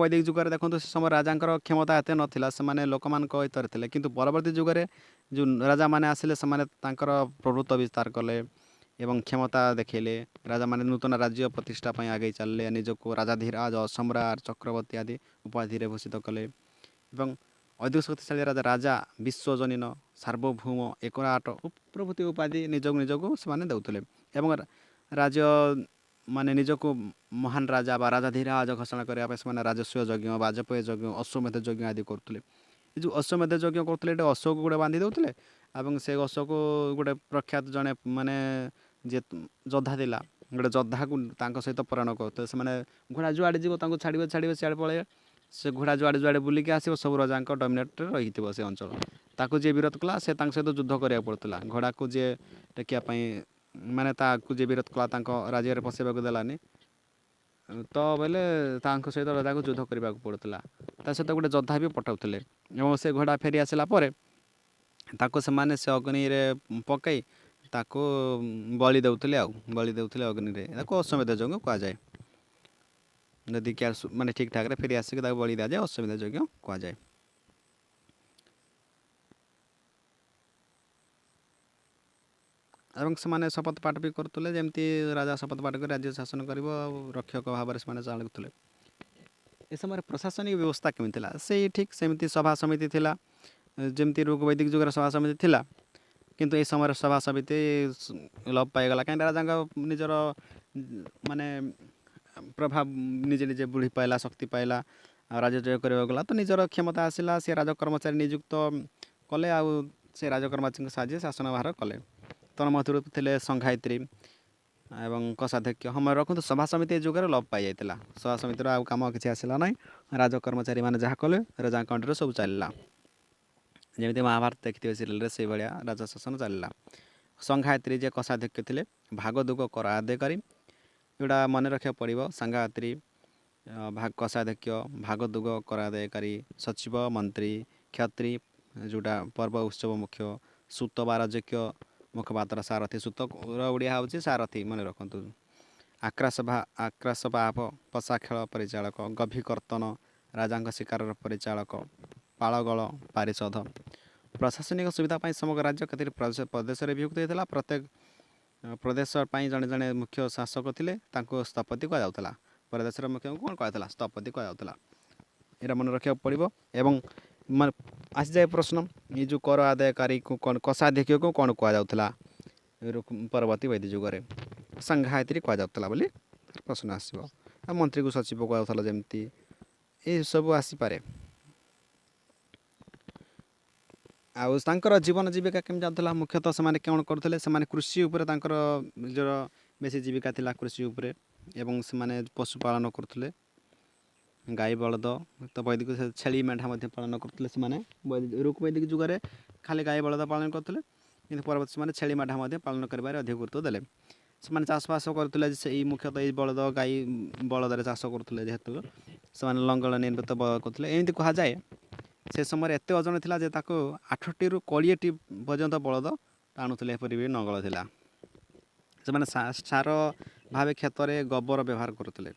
ବୈଦିକ ଯୁଗରେ ଦେଖନ୍ତୁ, ସେ ସମୟରେ ରାଜାଙ୍କର କ୍ଷମତା ଏତେ ନଥିଲା, ସେମାନେ ଲୋକମାନଙ୍କ ହିତରେ ଥିଲେ। କିନ୍ତୁ ପରବର୍ତ୍ତୀ ଯୁଗରେ ଯେଉଁ ରାଜାମାନେ ଆସିଲେ, ସେମାନେ ତାଙ୍କର ପ୍ରଭୁତ୍ୱ ବିସ୍ତାର କଲେ ଏବଂ କ୍ଷମତା ଦେଖେଇଲେ। ରାଜାମାନେ ନୂତନ ରାଜ୍ୟ ପ୍ରତିଷ୍ଠା ପାଇଁ ଆଗେଇ ଚାଲିଲେ, ନିଜକୁ ରାଜାଧିରାଜ, ସମ୍ରାଟ, ଚକ୍ରବର୍ତ୍ତୀ ଆଦି ଉପାଧିରେ ଭୂଷିତ କଲେ। ଏବଂ ଅଧିକ ଶକ୍ତିଶାଳୀ ରାଜା, ବିଶ୍ୱଜନୀନ, ସାର୍ବଭୌମ, ଏକରାଟ ପ୍ରଭୃତି ଉପାଧି ନିଜକୁ ସେମାନେ ଦେଉଥିଲେ। ଏବଂ ରାଜ୍ୟ ମାନେ ନିଜକୁ ମହାନ ରାଜା ବା ରାଜାଧିରାଜ ଘୋଷଣା କରିବା ପାଇଁ ସେମାନେ ରାଜସ୍ୱ ଯଜ୍ଞ, ବାଜପେୟ ଯଜ୍ଞ, ଅଶ୍ୱମେଧ ଯଜ୍ଞ ଆଦି କରୁଥିଲେ। ଏ ଯେଉଁ ଅଶ୍ୱମେଧ ଯଜ୍ଞ କରୁଥିଲେ, ଏଇଟା ଅଶ୍ୱକୁ ଗୋଟେ ବାନ୍ଧି ଦେଉଥିଲେ, ଏବଂ ସେ ଅଶ୍ୱକୁ ଗୋଟେ ପ୍ରଖ୍ୟାତ ଜଣେ ମାନେ ଯିଏ ଯୋଦ୍ଧା ଥିଲା, ଗୋଟେ ଯୋଦ୍ଧାକୁ ତାଙ୍କ ସହିତ ପ୍ରେରଣ କରୁଥିଲେ। ସେମାନେ ଘୋଡ଼ା ଯୁଆଡ଼େ ଯିବ ତାଙ୍କୁ ଛାଡ଼ିବେ ସିଆଡ଼େ ପଳେଇବେ। ସେ ଘୋଡ଼ା ଯୁଆଡ଼େ ବୁଲିକି ଆସିବ, ସବୁ ରାଜାଙ୍କ ଡମିନେଟ୍ରେ ରହିଥିବ ସେ ଅଞ୍ଚଳ। ତାକୁ ଯିଏ ବିରୋଧ କଲା, ସେ ତାଙ୍କ ସହିତ ଯୁଦ୍ଧ କରିବାକୁ ପଡ଼ୁଥିଲା। ଘୋଡ଼ାକୁ ଯିଏ ଟେକିବା ପାଇଁ, ମାନେ ତାକୁ ଯିଏ ବିରୋଧ କଲା, ତାଙ୍କ ରାଜ୍ୟରେ ପଶିବାକୁ ଦେଲାନି, ତ ବୋଇଲେ ତାଙ୍କ ସହିତ ରାଜାକୁ ଯୁଦ୍ଧ କରିବାକୁ ପଡ଼ୁଥିଲା। ତା ସହିତ ଗୋଟେ ଯୋଦ୍ଧା ବି ପଠାଉଥିଲେ। ଏବଂ ସେ ଘୋଡ଼ା ଫେରି ଆସିଲା ପରେ ତାକୁ ସେମାନେ ସେ ଅଗ୍ନିରେ ପକାଇ ତାକୁ ବଳି ଦେଉଥିଲେ, ବଳି ଦେଉଥିଲେ ଅଗ୍ନିରେ। ତାକୁ ଅଶ୍ୱମେଧ ଯଜ୍ଞ କୁହାଯାଏ। ଯଦି କିଏ ମାନେ ଠିକ୍ ଠାକ୍ରେ ଫେରି ଆସିକି ତାକୁ ବଳି ଦିଆଯାଏ, ଅଶ୍ୱମେଧ ଯଜ୍ଞ କୁହାଯାଏ। ଏବଂ ସେମାନେ ଶପଥ ପାଠ ବି କରୁଥିଲେ, ଯେମିତି ରାଜା ଶପଥ ପାଠ କରି ରାଜ୍ୟ ଶାସନ କରିବ, ଆଉ ରକ୍ଷକ ଭାବରେ ସେମାନେ ଚାଲୁଥିଲେ। ଏ ସମୟରେ ପ୍ରଶାସନିକ ବ୍ୟବସ୍ଥା କେମିତି ଥିଲା, ସେଇ ଠିକ୍ ସେମିତି ସଭା ସମିତି ଥିଲା, ଯେମିତି ବୈଦିକ ଯୁଗରେ ସଭା ସମିତି ଥିଲା। କିନ୍ତୁ ଏ ସମୟରେ ସଭା ସମିତି ଲୋପ ପାଇଗଲା, କାହିଁକି ରାଜାଙ୍କ ନିଜର ମାନେ ପ୍ରଭାବ ନିଜେ ବୃଦ୍ଧି ପାଇଲା, ଶକ୍ତି ପାଇଲା, ଆଉ ରାଜ୍ୟ ଜୟ କରିବାକୁ ଗଲା, ତ ନିଜର କ୍ଷମତା ଆସିଲା, ସେ ରାଜକର୍ମଚାରୀ ନିଯୁକ୍ତ କଲେ, ଆଉ ସେ ରାଜକର୍ମଚାରୀଙ୍କ ସାହାଯ୍ୟରେ ଶାସନ ଭାର କଲେ। ତନ୍ମଧ୍ୟରୁ ଥିଲେ ସଂଘାୟିତ୍ରୀ ଏବଂ କୋଷାଧ୍ୟକ୍ଷ। ସମୟ ରଖନ୍ତୁ, ସଭା ସମିତି ଏ ଯୁଗରେ ଲୋପ ପାଇଯାଇଥିଲା। ସଭା ସମିତିର ଆଉ କାମ କିଛି ଆସିଲା ନାହିଁ। ରାଜକର୍ମଚାରୀମାନେ ଯାହା କଲେ, ରାଜାଙ୍କ ଅଣ୍ଡରରେ ସବୁ ଚାଲିଲା। ଯେମିତି ମହାଭାରତ ଦେଖିଥିବେ ସିରିଏଲରେ, ସେଇଭଳିଆ ରାଜ ଶାସନ ଚାଲିଲା। ସଂଘାୟତ୍ରୀ ଯେ କୋଷାଧ୍ୟକ୍ଷ ଥିଲେ, ଭାଗଦୁଗ କର ଆଦାୟକାରୀ, ଏଗୁଡ଼ା ମନେ ରଖିବାକୁ ପଡ଼ିବ। ସଂଘାୟତ୍ରୀ, କୋଷାଧ୍ୟକ୍ଷ, ଭାଗଦୁଗ କର ଆଦାୟକାରୀ, ସଚିବ, ମନ୍ତ୍ରୀ, କ୍ଷତ୍ରୀ ଯେଉଁଟା ପର୍ବ ଉତ୍ସବ ମୁଖ୍ୟ, ସୂତ ବା ରାଜକୀୟ ମୁଖପାତ୍ର, ସାରଥୀ। ସୂତର ଓଡ଼ିଆ ହେଉଛି ସାରଥୀ, ମନେ ରଖନ୍ତୁ। ଆକ୍ରାସ ବା ପଶା ଖେଳ ପରିଚାଳକ, ଗଭୀକର୍ତ୍ତନ ରାଜାଙ୍କ ଶିକାରର ପରିଚାଳକ, ପାଳଗଳ ପାରିଷଦ। ପ୍ରଶାସନିକ ସୁବିଧା ପାଇଁ ସମଗ୍ର ରାଜ୍ୟ କେତୋଟି ପ୍ରଦେଶରେ ବିଭକ୍ତ ହୋଇଥିଲା। ପ୍ରତ୍ୟେକ ପ୍ରଦେଶ ପାଇଁ ଜଣେ ଜଣେ ମୁଖ୍ୟ ଶାସକ ଥିଲେ, ତାଙ୍କୁ ସ୍ଥପତି କୁହାଯାଉଥିଲା। ପ୍ରଦେଶର ମୁଖ୍ୟଙ୍କୁ କ'ଣ କୁହାଯାଉଥିଲା? ସ୍ଥପତି କୁହାଯାଉଥିଲା। ଏଇଟା ମନେ ରଖିବାକୁ ପଡ଼ିବ। ଏବଂ ଆସିଯାଏ ପ୍ରଶ୍ନ, ଏ ଯେଉଁ କର ଆଦାୟକାରୀକୁ କ'ଣ, କୋଷାଧ୍ୟକ୍ଷକୁ କ'ଣ କୁହାଯାଉଥିଲା ପରବର୍ତ୍ତୀ ବୈଦିକ ଯୁଗରେ? ସଂଘାୟତ୍ରୀ କୁହାଯାଉଥିଲା ବୋଲି ପ୍ରଶ୍ନ ଆସିବ। ଆଉ ମନ୍ତ୍ରୀକୁ ସଚିବ କୁହାଯାଉଥିଲା ଯେମିତି, ଏସବୁ ଆସିପାରେ। ଆଉ ତାଙ୍କର ଜୀବନ ଜୀବିକା କେମିତି ଯାଉଥିଲା? ମୁଖ୍ୟତଃ ସେମାନେ କ'ଣ କରୁଥିଲେ? ସେମାନେ କୃଷି ଉପରେ ତାଙ୍କର ନିଜର ବେଶୀ ଜୀବିକା ଥିଲା, କୃଷି ଉପରେ। ଏବଂ ସେମାନେ ପଶୁପାଳନ କରୁଥିଲେ, ଗାଈ ବଳଦ। ତ ବୈଦିକ ଛେଳି ମେଣ୍ଢା ମଧ୍ୟ ପାଳନ କରୁଥିଲେ ସେମାନେ। ଋକ୍ ବୈଦିକ ଯୁଗରେ ଖାଲି ଗାଈ ବଳଦ ପାଳନ କରୁଥିଲେ, କିନ୍ତୁ ପରବର୍ତ୍ତୀ ସେମାନେ ଛେଳି ମେଣ୍ଢା ମଧ୍ୟ ପାଳନ କରିବାରେ ଅଧିକ ଗୁରୁତ୍ୱ ଦେଲେ। ସେମାନେ ଚାଷବାସ କରୁଥିଲେ, ସେଇ ମୁଖ୍ୟତଃ ଏଇ ବଳଦ ଗାଈ ବଳଦରେ ଚାଷ କରୁଥିଲେ, ଯେହେତୁ ସେମାନେ ଲଙ୍ଗଳ ନିର୍ମିତ କରୁଥିଲେ। ଏମିତି କୁହାଯାଏ ସେ ସମୟରେ ଏତେ ଓଜନ ଥିଲା ଯେ ତାକୁ 8ଟି ରୁ 20ଟି ପର୍ଯ୍ୟନ୍ତ ବଳଦ ଟାଣୁଥିଲେ, ଏପରି ବି ଲଙ୍ଗଳ ଥିଲା। ସେମାନେ ସାର ଭାବେ କ୍ଷେତରେ ଗୋବର ବ୍ୟବହାର କରୁଥିଲେ।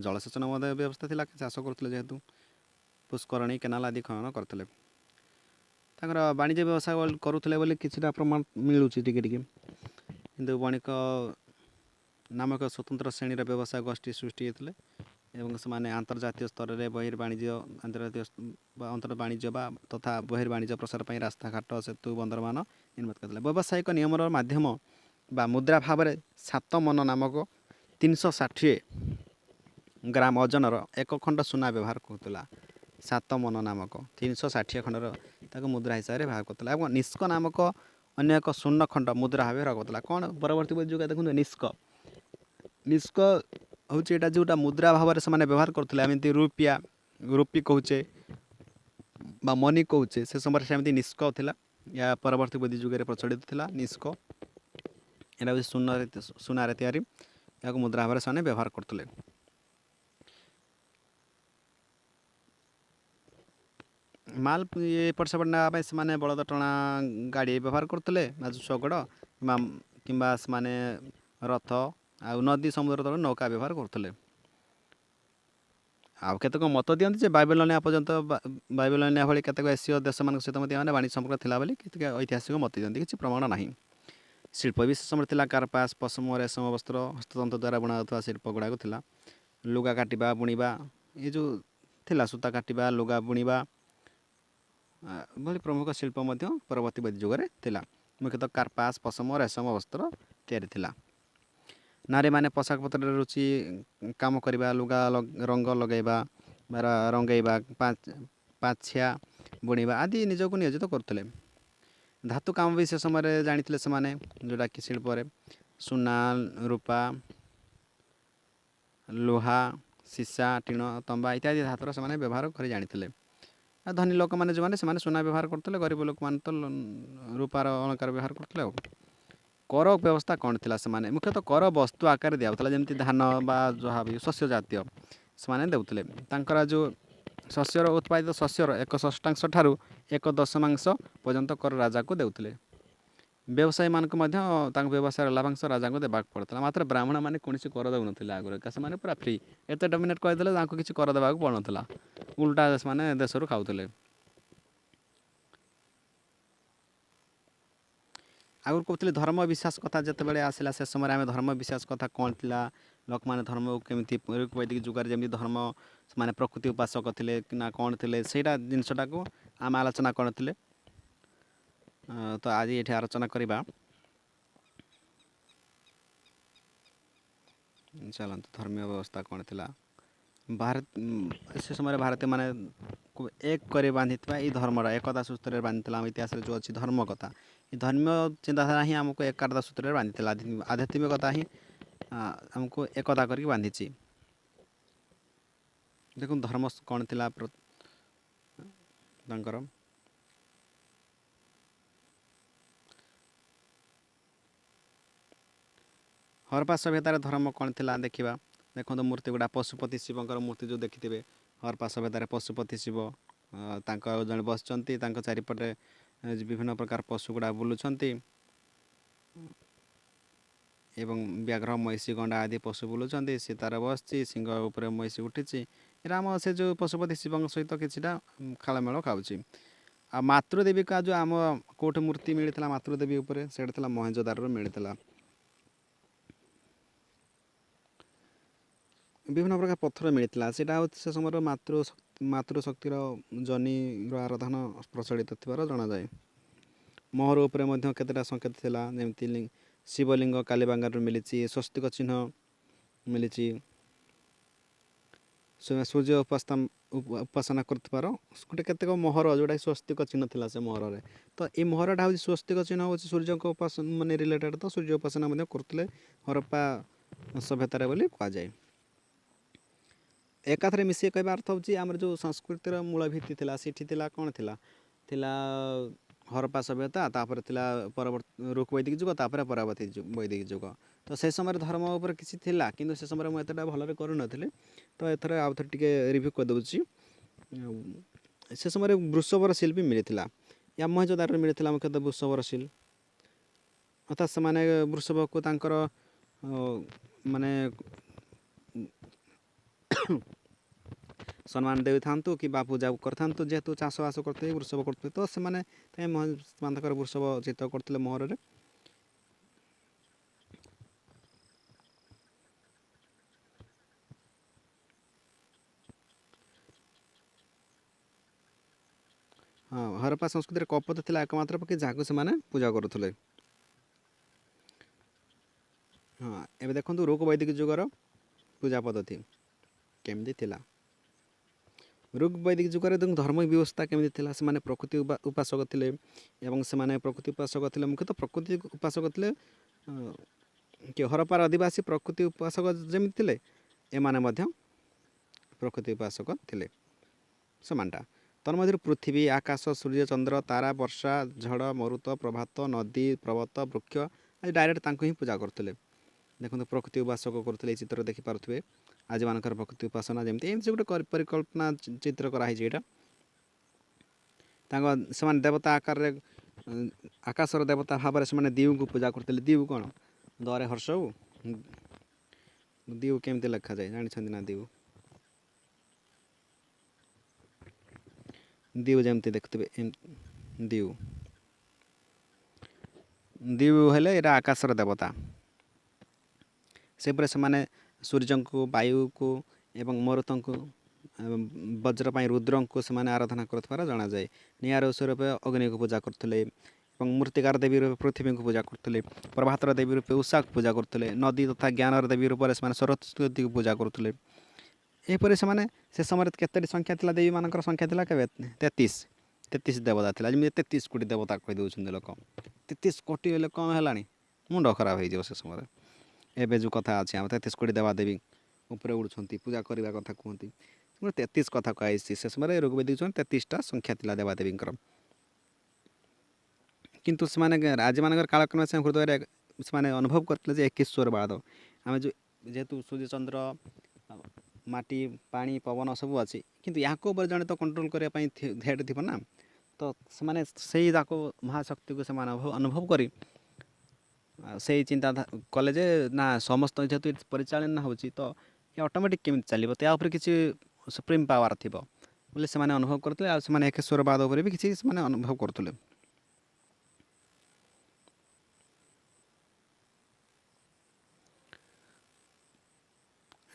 ଜଳସେଚନ ମଧ୍ୟ ବ୍ୟବସ୍ଥା ଥିଲା, ଚାଷ କରୁଥିଲେ ଯେହେତୁ। ପୁଷ୍କରଣୀ, କେନାଲ ଆଦି ଖନନ କରୁଥିଲେ। ତାଙ୍କର ବାଣିଜ୍ୟ ବ୍ୟବସାୟ କରୁଥିଲେ ବୋଲି କିଛିଟା ପ୍ରମାଣ ମିଳୁଛି ଟିକେ ଟିକେ। କିନ୍ତୁ ବଣିକ ନାମକ ସ୍ୱତନ୍ତ୍ର ଶ୍ରେଣୀର ବ୍ୟବସାୟ ଗୋଷ୍ଠୀ ସୃଷ୍ଟି ହୋଇଥିଲେ ଏବଂ ସେମାନେ ଆନ୍ତର୍ଜାତୀୟ ସ୍ତରରେ ବାଣିଜ୍ୟ ବା ତଥା ବହିର୍ବାଣିଜ୍ୟ ପ୍ରସାର ପାଇଁ ରାସ୍ତାଘାଟ, ସେତୁ, ବନ୍ଦରମାନ ନିର୍ମିତ କରିଥିଲେ। ବ୍ୟବସାୟିକ ନିୟମର ମାଧ୍ୟମ ବା ମୁଦ୍ରା ଭାବରେ 7 ମନ ନାମକ 360 ଗ୍ରାମ ଓଜନର ଏକ ଖଣ୍ଡ ସୁନା ବ୍ୟବହାର କରୁଥିଲା। 7 ମନ ନାମକ 360 ଖଣ୍ଡର ତାକୁ ମୁଦ୍ରା ହିସାବରେ ବ୍ୟବହାର କରୁଥିଲା। ଏବଂ ନିଷ୍କ ନାମକ ଅନ୍ୟ ଏକ ସ୍ୱର୍ଣ୍ଣ ଖଣ୍ଡ ମୁଦ୍ରା ଭାବେ ବ୍ୟବହାର କରୁଥିଲା। କ'ଣ ପରବର୍ତ୍ତୀ ଯୁଗ ଦେଖନ୍ତୁ, ନିଷ୍କ ହେଉଛି ଏଇଟା ଯେଉଁଟା ମୁଦ୍ରା ଭାବରେ ସେମାନେ ବ୍ୟବହାର କରୁଥିଲେ। ଏମିତି ରୁପି କହୁଛେ ବା ମନି କହୁଛେ, ସେ ସମୟରେ ସେମିତି ନିଷ୍କ ଥିଲା। ଏହା ପରବର୍ତ୍ତୀ ବୈଦିକ ଯୁଗରେ ପ୍ରଚଳିତ ଥିଲା। ନିଷ୍କ ଏଇଟା ହେଉଛି ସୁନାରେ ତିଆରି, ଏହାକୁ ମୁଦ୍ରା ଭାବରେ ସେମାନେ ବ୍ୟବହାର କରୁଥିଲେ। ମାଲ ଏପଟ ସେପଟ ନେବା ପାଇଁ ସେମାନେ ବଳଦ ଟଣା ଗାଡ଼ି ବ୍ୟବହାର କରୁଥିଲେ, ଶଗଡ଼ କିମ୍ବା ସେମାନେ ରଥ, ଆଉ ନଦୀ ସମୁଦ୍ର ତଳ ନୌକା ବ୍ୟବହାର କରୁଥିଲେ। ଆଉ କେତେକ ମତ ଦିଅନ୍ତି ଯେ ବାଇବେଲନିଆ ଭଳି କେତେକ ଏସୀୟ ଦେଶମାନଙ୍କ ସହିତ ମଧ୍ୟ ମାନେ ବାଣିଜ୍ୟ ସମ୍ପର୍କ ଥିଲା ବୋଲି କେତେକ ଐତିହାସିକ ମତ ଦିଅନ୍ତି। କିଛି ପ୍ରମାଣ ନାହିଁ। ଶିଳ୍ପ ବି ସେ ସମୟରେ ଥିଲା। କାର୍ପାସ, ପଶମ, ରେଶମ ବସ୍ତ୍ର, ହସ୍ତତନ୍ତ ଦ୍ୱାରା ବୁଣାଯାଉଥିବା ଶିଳ୍ପ ଗୁଡ଼ାକ ଥିଲା। ଲୁଗା କାଟିବା, ବୁଣିବା, ଏ ଯେଉଁ ଥିଲା ସୂତା କାଟିବା, ଲୁଗା ବୁଣିବା ଭଳି ପ୍ରମୁଖ ଶିଳ୍ପ ମଧ୍ୟ ପରବର୍ତ୍ତୀ ବୈଦିକ ଯୁଗରେ ଥିଲା। ମୁଖ୍ୟତଃ କାର୍ପାସ, ପଶମ, ରେଶମ ବସ୍ତ୍ର ତିଆରି ଥିଲା। ନାରୀମାନେ ପୋଷାକ ପତ୍ରରେ ରୁଚି କାମ କରିବା, ଲୁଗା ରଙ୍ଗ ଲଗାଇବା ବା ରଙ୍ଗେଇବା, ପାଛିଆ ବୁଣିବା ଆଦି ନିଜକୁ ନିୟୋଜିତ କରୁଥିଲେ। ଧାତୁ କାମ ବି ସେ ସମୟରେ ଜାଣିଥିଲେ ସେମାନେ, ଯେଉଁଟାକି ଶିଳ୍ପରେ ସୁନା, ରୂପା, ଲୁହା, ସୀସା, ଟିଣ, ତମ୍ବା ଇତ୍ୟାଦି ଧାତୁର ସେମାନେ ବ୍ୟବହାର କରି ଜାଣିଥିଲେ। ଆଉ ଧନୀ ଲୋକମାନେ ଯେଉଁମାନେ ସେମାନେ ସୁନା ବ୍ୟବହାର କରୁଥିଲେ, ଗରିବ ଲୋକମାନେ ତ ରୂପାର ଅଳଙ୍କାର ବ୍ୟବହାର କରୁଥିଲେ। ଆଉ କର ବ୍ୟବସ୍ଥା କ'ଣ ଥିଲା? ସେମାନେ ମୁଖ୍ୟତଃ କର ବସ୍ତୁ ଆକାରରେ ଦିଆଯାଉଥିଲା, ଯେମିତି ଧାନ ବା ଯାହା ବି ଶସ୍ୟ ଜାତୀୟ ସେମାନେ ଦେଉଥିଲେ। ତାଙ୍କର ଯେଉଁ ଶସ୍ୟର ଉତ୍ପାଦିତ ଶସ୍ୟର 1/6 ଠାରୁ 1/10 ପର୍ଯ୍ୟନ୍ତ କର ରାଜାକୁ ଦେଉଥିଲେ। ବ୍ୟବସାୟୀମାନଙ୍କୁ ମଧ୍ୟ ତାଙ୍କ ବ୍ୟବସାୟର ଲାଭାଂଶ ରାଜାଙ୍କୁ ଦେବାକୁ ପଡ଼ୁଥିଲା। ମାତ୍ର ବ୍ରାହ୍ମଣମାନେ କୌଣସି କର ଦେଉନଥିଲେ ଆଗରୁ, ସେମାନେ ପୁରା ଫ୍ରି। ଏତେ ଡୋମିନେଟ୍ କରିଦେଲେ ତାଙ୍କୁ କିଛି କର ଦେବାକୁ ପଡ଼ୁନଥିଲା, ଉଲ୍ଟା ସେମାନେ ଦେଶରୁ ଖାଉଥିଲେ। ଆଗରୁ କହୁଥିଲି ଧର୍ମ ବିଶ୍ୱାସ କଥା ଯେତେବେଳେ ଆସିଲା, ସେ ସମୟରେ ଆମେ ଧର୍ମ ବିଶ୍ୱାସ କଥା କ'ଣ ଥିଲା, ଲୋକମାନେ ଧର୍ମକୁ କେମିତି ବୈଦିକ ଯୁଗରେ ଯେମିତି ଧର୍ମ ସେମାନେ ପ୍ରକୃତି ଉପାସକ ଥିଲେ ନା କ'ଣ ଥିଲେ, ସେଇଟା ଜିନିଷଟାକୁ ଆମେ ଆଲୋଚନା କରିଥିଲେ। ତ ଆଜି ଏଠି ଆଲୋଚନା କରିବା। ଚାଲନ୍ତୁ, ଧର୍ମୀୟ ବ୍ୟବସ୍ଥା କ'ଣ ଥିଲା। ସେ ସମୟରେ ଭାରତୀୟମାନେ ଏକ କରି ବାନ୍ଧିଥିବା ଏଇ ଧର୍ମର ଏକତା ସୂତ୍ରରେ ବାନ୍ଧିଥିଲା। ଆମ ଇତିହାସରେ ଯେଉଁ ଅଛି ଧର୍ମ କଥା, ଏ ଧର୍ମୀୟ ଚିନ୍ତାଧାରା ହିଁ ଆମକୁ ଏକତା ସୂତ୍ରରେ ବାନ୍ଧିଥିଲା। ଆଧ୍ୟାତ୍ମିକତା ହିଁ ଆମକୁ ଏକତା କରିକି ବାନ୍ଧିଛି। ଦେଖନ୍ତୁ ଧର୍ମ କ'ଣ ଥିଲା ତାଙ୍କର। ହରପ୍ପା ସଭ୍ୟତାର ଧର୍ମ କ'ଣ ଥିଲା ଦେଖିବା। ଦେଖନ୍ତୁ ମୂର୍ତ୍ତି ଗୁଡ଼ା ପଶୁପତି ଶିବଙ୍କର ମୂର୍ତ୍ତି ଯେଉଁ ଦେଖିଥିବେ ହରପ୍ପା ସଭ୍ୟତାରେ ପଶୁପତି ଶିବ ତାଙ୍କ ଜଣେ ବସିଛନ୍ତି, ତାଙ୍କ ଚାରିପଟେ ବିଭିନ୍ନ ପ୍ରକାର ପଶୁ ଗୁଡ଼ା ବୁଲୁଛନ୍ତି ଏବଂ ବ୍ୟାଘ୍ର ମଇଁଷି ଗଣ୍ଡା ଆଦି ପଶୁ ବୁଲୁଛନ୍ତି, ସେ ତାର ବସିଛି, ସିଂହ ଉପରେ ମଇଁଷି ଉଠିଛି। ଏଇଟା ଆମ ସେ ଯେଉଁ ପଶୁପତି ଶିବଙ୍କ ସହିତ କିଛିଟା ଖାଳମେଳ ଖାଉଛି। ଆଉ ମାତୃଦେବୀକା ଯେଉଁ ଆମ କେଉଁଠି ମୂର୍ତ୍ତି ମିଳିଥିଲା ମାତୃଦେବୀ ଉପରେ, ସେଇଟା ଥିଲା ମହେଞ୍ଜୋଦାରୋରୁ ମିଳିଥିଲା। ବିଭିନ୍ନ ପ୍ରକାର ପଥର ମିଳିଥିଲା। ସେଇଟା ହେଉଛି ସେ ସମୟର ମାତୃଶକ୍ତିର ଜନିର ଆରାଧନା ପ୍ରଚଳିତ ଥିବାର ଜଣାଯାଏ। ମୋହର ଉପରେ ମଧ୍ୟ କେତେଟା ସଂକେତ ଥିଲା, ଯେମିତି ଶିବଲିଙ୍ଗ କାଲିବାଙ୍ଗାରୁ ମିଳିଛି, ସ୍ୱସ୍ତିକ ଚିହ୍ନ ମିଳିଛି, ସୂର୍ଯ୍ୟ ଉପାସନା କରୁଥିବାର ଗୋଟେ କେତେକ ମୋହର ଯେଉଁଟାକି ସ୍ୱସ୍ତିକ ଚିହ୍ନ ଥିଲା ସେ ମୋହରରେ। ତ ଏଇ ମୋହରଟା ହେଉଛି ସ୍ୱସ୍ତିକ ଚିହ୍ନ ହେଉଛି ସୂର୍ଯ୍ୟଙ୍କ ଉପାସନା ମାନେ ରିଲେଟେଡ଼, ତ ସୂର୍ଯ୍ୟ ଉପାସନା ମଧ୍ୟ କରୁଥିଲେ ହରପ୍ପା ସଭ୍ୟତାରେ ବୋଲି କୁହାଯାଏ। ଏକାଥରେ ମିଶିକି କହିବା ଅର୍ଥ ହେଉଛି ଆମର ଯେଉଁ ସଂସ୍କୃତିର ମୂଳ ଭିତ୍ତି ଥିଲା ସେଠି ଥିଲା କ'ଣ ଥିଲା ହରପ୍ପା ସଭ୍ୟତା, ତାପରେ ଥିଲା ରୁକ୍ ବୈଦିକ ଯୁଗ, ତାପରେ ପରବର୍ତ୍ତୀ ବୈଦିକ ଯୁଗ। ତ ସେ ସମୟରେ ଧର୍ମ ଉପରେ କିଛି ଥିଲା, କିନ୍ତୁ ସେ ସମୟରେ ମୁଁ ଏତେଟା ଭଲରେ କରୁନଥିଲି, ତ ଏଥର ଆଉ ଥରେ ଟିକେ ରିଭ୍ୟୁ କରିଦେଉଛି। ସେ ସମୟରେ ବୃଷଭର ସିଲ୍ ବି ମିଳିଥିଲା। ୟା ମହେଞ୍ଜୋଦାରୋରେ ମିଳିଥିଲା ମୁଖ୍ୟତଃ ବୃଷଭର ସିଲ୍, ଅର୍ଥାତ୍ ସେମାନେ ବୃଷଭକୁ ତାଙ୍କର ମାନେ ସମ୍ମାନ ଦେଇଥାନ୍ତୁ କିମ୍ବା ପୂଜା କରିଥାନ୍ତୁ, ଯେହେତୁ ଚାଷବାସ କରୁଥିଲେ ବୃଷଭ କରୁଥିଲେ, ତ ସେମାନେ ତାଙ୍କର ବୃଷଭ ଚିତ୍ର କରୁଥିଲେ ମୋହରରେ। ହଁ, ହରପ୍ପା ସଂସ୍କୃତିରେ କପୋତ ଥିଲା ଏକମାତ୍ର ପକ୍ଷୀ ଯାହାକୁ ସେମାନେ ପୂଜା କରୁଥିଲେ। ହଁ, ଏବେ ଦେଖନ୍ତୁ ରୁକ୍ ବୈଦିକ ଯୁଗର ପୂଜା ପଦ୍ଧତି କେମିତି ଥିଲା। ରୁକ୍ ବୈଦିକ ଯୁଗରେ ଧର୍ମ ବ୍ୟବସ୍ଥା କେମିତି ଥିଲା, ସେମାନେ ପ୍ରକୃତି ଉପାସକ ଥିଲେ ଏବଂ ସେମାନେ ପ୍ରକୃତି ଉପାସକ ଥିଲେ, ମୁଖ୍ୟତଃ ପ୍ରକୃତି ଉପାସକ ଥିଲେ। କି ହରପ୍ପାର ଅଧିବାସୀ ପ୍ରକୃତି ଉପାସକ ଯେମିତି ଥିଲେ, ଏମାନେ ମଧ୍ୟ ପ୍ରକୃତି ଉପାସକ ଥିଲେ ସମାନଟା। ତନ୍ମଧ୍ୟରୁ ପୃଥିବୀ, ଆକାଶ, ସୂର୍ଯ୍ୟ, ଚନ୍ଦ୍ର, ତାରା, ବର୍ଷା, ଝଡ଼, ମରୁତ, ପ୍ରଭାତ, ନଦୀ, ପର୍ବତ, ବୃକ୍ଷ ଆଜି ଡାଇରେକ୍ଟ ତାଙ୍କୁ ହିଁ ପୂଜା କରୁଥିଲେ। ଦେଖନ୍ତୁ ପ୍ରକୃତି ଉପାସକ କରୁଥିଲେ, ଏଇ ଚିତ୍ର ଦେଖିପାରୁଥିବେ। ଆଜିମାନଙ୍କର ପ୍ରକୃତି ଉପାସନା ଯେମିତି ଏମିତି ଗୋଟେ ପରିକଳ୍ପନା ଚିତ୍ର କରାହେଇଛି। ଏଇଟା ସେମାନେ ଦେବତା ଆକାରରେ ଆକାଶର ଦେବତା ଭାବରେ ସେମାନେ ଦିଉଙ୍କୁ ପୂଜା କରୁଥିଲେ। ଦିଉ କ'ଣ ଦରେ ହର୍ଷ ହଉ, ଦିଉ କେମିତି ଲେଖାଯାଏ ଜାଣିଛନ୍ତି ନା? ଦିଉ ଯେମିତି ଦେଖୁଥିବେ ଦିଉ ହେଲେ ଏଇଟା ଆକାଶର ଦେବତା। ସେପରି ସେମାନେ ସୂର୍ଯ୍ୟଙ୍କୁ, ବାୟୁକୁ ଏବଂ ମରୁତଙ୍କୁ, ବଜ୍ର ପାଇଁ ରୁଦ୍ରଙ୍କୁ ସେମାନେ ଆରାଧନା କରୁଥିବାର ଜଣାଯାଏ। ନିଆଁର ଉତ୍ସ ରୂପେ ଅଗ୍ନିକୁ ପୂଜା କରୁଥିଲେ ଏବଂ ମୂର୍ତ୍ତିକାର ଦେବୀ ରୂପେ ପୃଥିବୀଙ୍କୁ ପୂଜା କରୁଥିଲେ। ପ୍ରଭାତର ଦେବୀ ରୂପେ ଉଷାକୁ ପୂଜା କରୁଥିଲେ। ନଦୀ ତଥା ଜ୍ଞାନର ଦେବୀ ରୂପରେ ସେମାନେ ସରସ୍ୱତୀକୁ ପୂଜା କରୁଥିଲେ। ଏହିପରି ସେମାନେ ସେ ସମୟରେ କେତୋଟି ସଂଖ୍ୟା ଥିଲା, ଦେବୀମାନଙ୍କର ସଂଖ୍ୟା ଥିଲା କେବେ 33 ଦେବତା ଥିଲା। ଯେମିତି 33 କୋଟି ଦେବତା କହିଦେଉଛନ୍ତି ଲୋକ। 33 କୋଟି ହେଲେ କ'ଣ ହେଲାଣି, ମୁଣ୍ଡ ଖରାପ ହେଇଯିବ ସେ ସମୟରେ। ଏବେ ଯେଉଁ କଥା ଅଛି ଆମ 33 କୋଟି ଦେବାଦେବୀ ଉପରେ ଉଡ଼ୁଛନ୍ତି, ପୂଜା କରିବା କଥା କୁହନ୍ତି। 33 କଥା କୁହାଯାଇଛି। ସେ ସମୟରେ ଋଗ୍ବେଦିକ 33ଟା ସଂଖ୍ୟା ଥିଲା ଦେବାଦେବୀଙ୍କର। କିନ୍ତୁ ସେମାନେ ଆଜିମାନଙ୍କର କାଳକ୍ରମେ ସେ ହୃଦୟରେ ସେମାନେ ଅନୁଭବ କରିଥିଲେ ଯେ ଏକେଶ୍ୱରବାଦ। ଆମେ ଯେହେତୁ ସୂର୍ଯ୍ୟଚନ୍ଦ୍ର, ମାଟି, ପାଣି, ପବନ ସବୁ ଅଛି, କିନ୍ତୁ ୟାକୁ ଉପରେ ଜଣେ ତ କଣ୍ଟ୍ରୋଲ୍ କରିବା ପାଇଁ ହେଡ଼୍ ଥିବ ନା। ତ ସେମାନେ ସେଇ ଯାକ ମହାଶକ୍ତିକୁ ସେମାନେ ଅନୁଭବ କରି ସେଇ ଚିନ୍ତା କଲେ ଯେ ନା ସମସ୍ତ ଯେହେତୁ ପରିଚାଳନା ହେଉଛି, ତ ଏ ଅଟୋମେଟିକ୍ କେମିତି ଚାଲିବ, ତା ଉପରେ କିଛି ସୁପ୍ରିମ୍ ପାୱାର ଥିବ ବୋଲି ସେମାନେ ଅନୁଭବ କରୁଥିଲେ। ଆଉ ସେମାନେ ଏକେଶ୍ୱରବାଦ ଉପରେ ବି କିଛି ସେମାନେ ଅନୁଭବ କରୁଥିଲେ।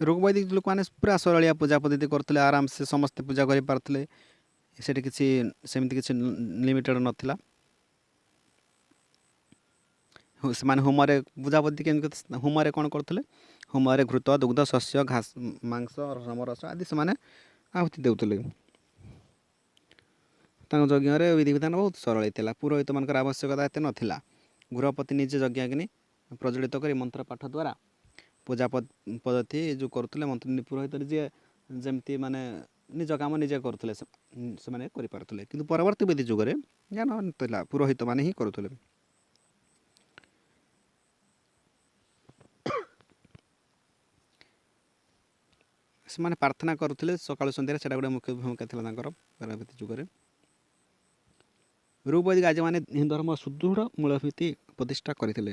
ଋଗ୍ବୈଦିକ ଲୋକମାନେ ପୁରା ସରଳିଆ ପୂଜା ପଦ୍ଧତି କରୁଥିଲେ, ଆରାମସେ ସମସ୍ତେ ପୂଜା କରିପାରୁଥିଲେ। ସେଠି କିଛି ସେମିତି କିଛି ଲିମିଟେଡ଼ ନଥିଲା। ସେମାନେ ହୋମରେ ପୂଜାପଦ୍ଧତି କେମିତି, ହୋମରେ କ'ଣ କରୁଥିଲେ, ହୋମରେ ଘୃତ, ଦୁଗ୍ଧ, ଶସ୍ୟ, ଘାସ, ମାଂସ, ସମରସ ଆଦି ସେମାନେ ଆହୁତି ଦେଉଥିଲେ। ତାଙ୍କ ଯଜ୍ଞରେ ବିଧିବିଧାନ ବହୁତ ସରଳ ଥିଲା। ପୁରୋହିତମାନଙ୍କର ଆବଶ୍ୟକତା ଏତେ ନଥିଲା। ଗୃହପତି ନିଜେ ଯଜ୍ଞାଗ୍ନି ପ୍ରଜ୍ୱଳିତ କରି ମନ୍ତ୍ର ପାଠ ଦ୍ୱାରା ପୂଜା ପଦ୍ଧତି ଯେଉଁ କରୁଥିଲେ, ପୁରୋହିତରେ ଯିଏ ଯେମିତି ମାନେ ନିଜ କାମ ନିଜେ କରୁଥିଲେ, ସେମାନେ କରିପାରୁଥିଲେ। କିନ୍ତୁ ପରବର୍ତ୍ତୀ ବୈଦିକ ଯୁଗରେ ଯାହା ନଥିଲା, ପୁରୋହିତମାନେ ହିଁ କରୁଥିଲେ। ସେମାନେ ପ୍ରାର୍ଥନା କରୁଥିଲେ ସକାଳୁ ସନ୍ଧ୍ୟାରେ, ସେଇଟା ଗୋଟେ ମୁଖ୍ୟ ଭୂମିକା ଥିଲା ତାଙ୍କର ପରବର୍ତ୍ତୀ ଯୁଗରେ। ଋକ୍ ବୈଦିକ ଆର୍ଯ୍ୟମାନେ ହିନ୍ଦୁ ଧର୍ମ ସୁଦୃଢ଼ ମୂଳଭିତ୍ତି ପ୍ରତିଷ୍ଠା କରିଥିଲେ।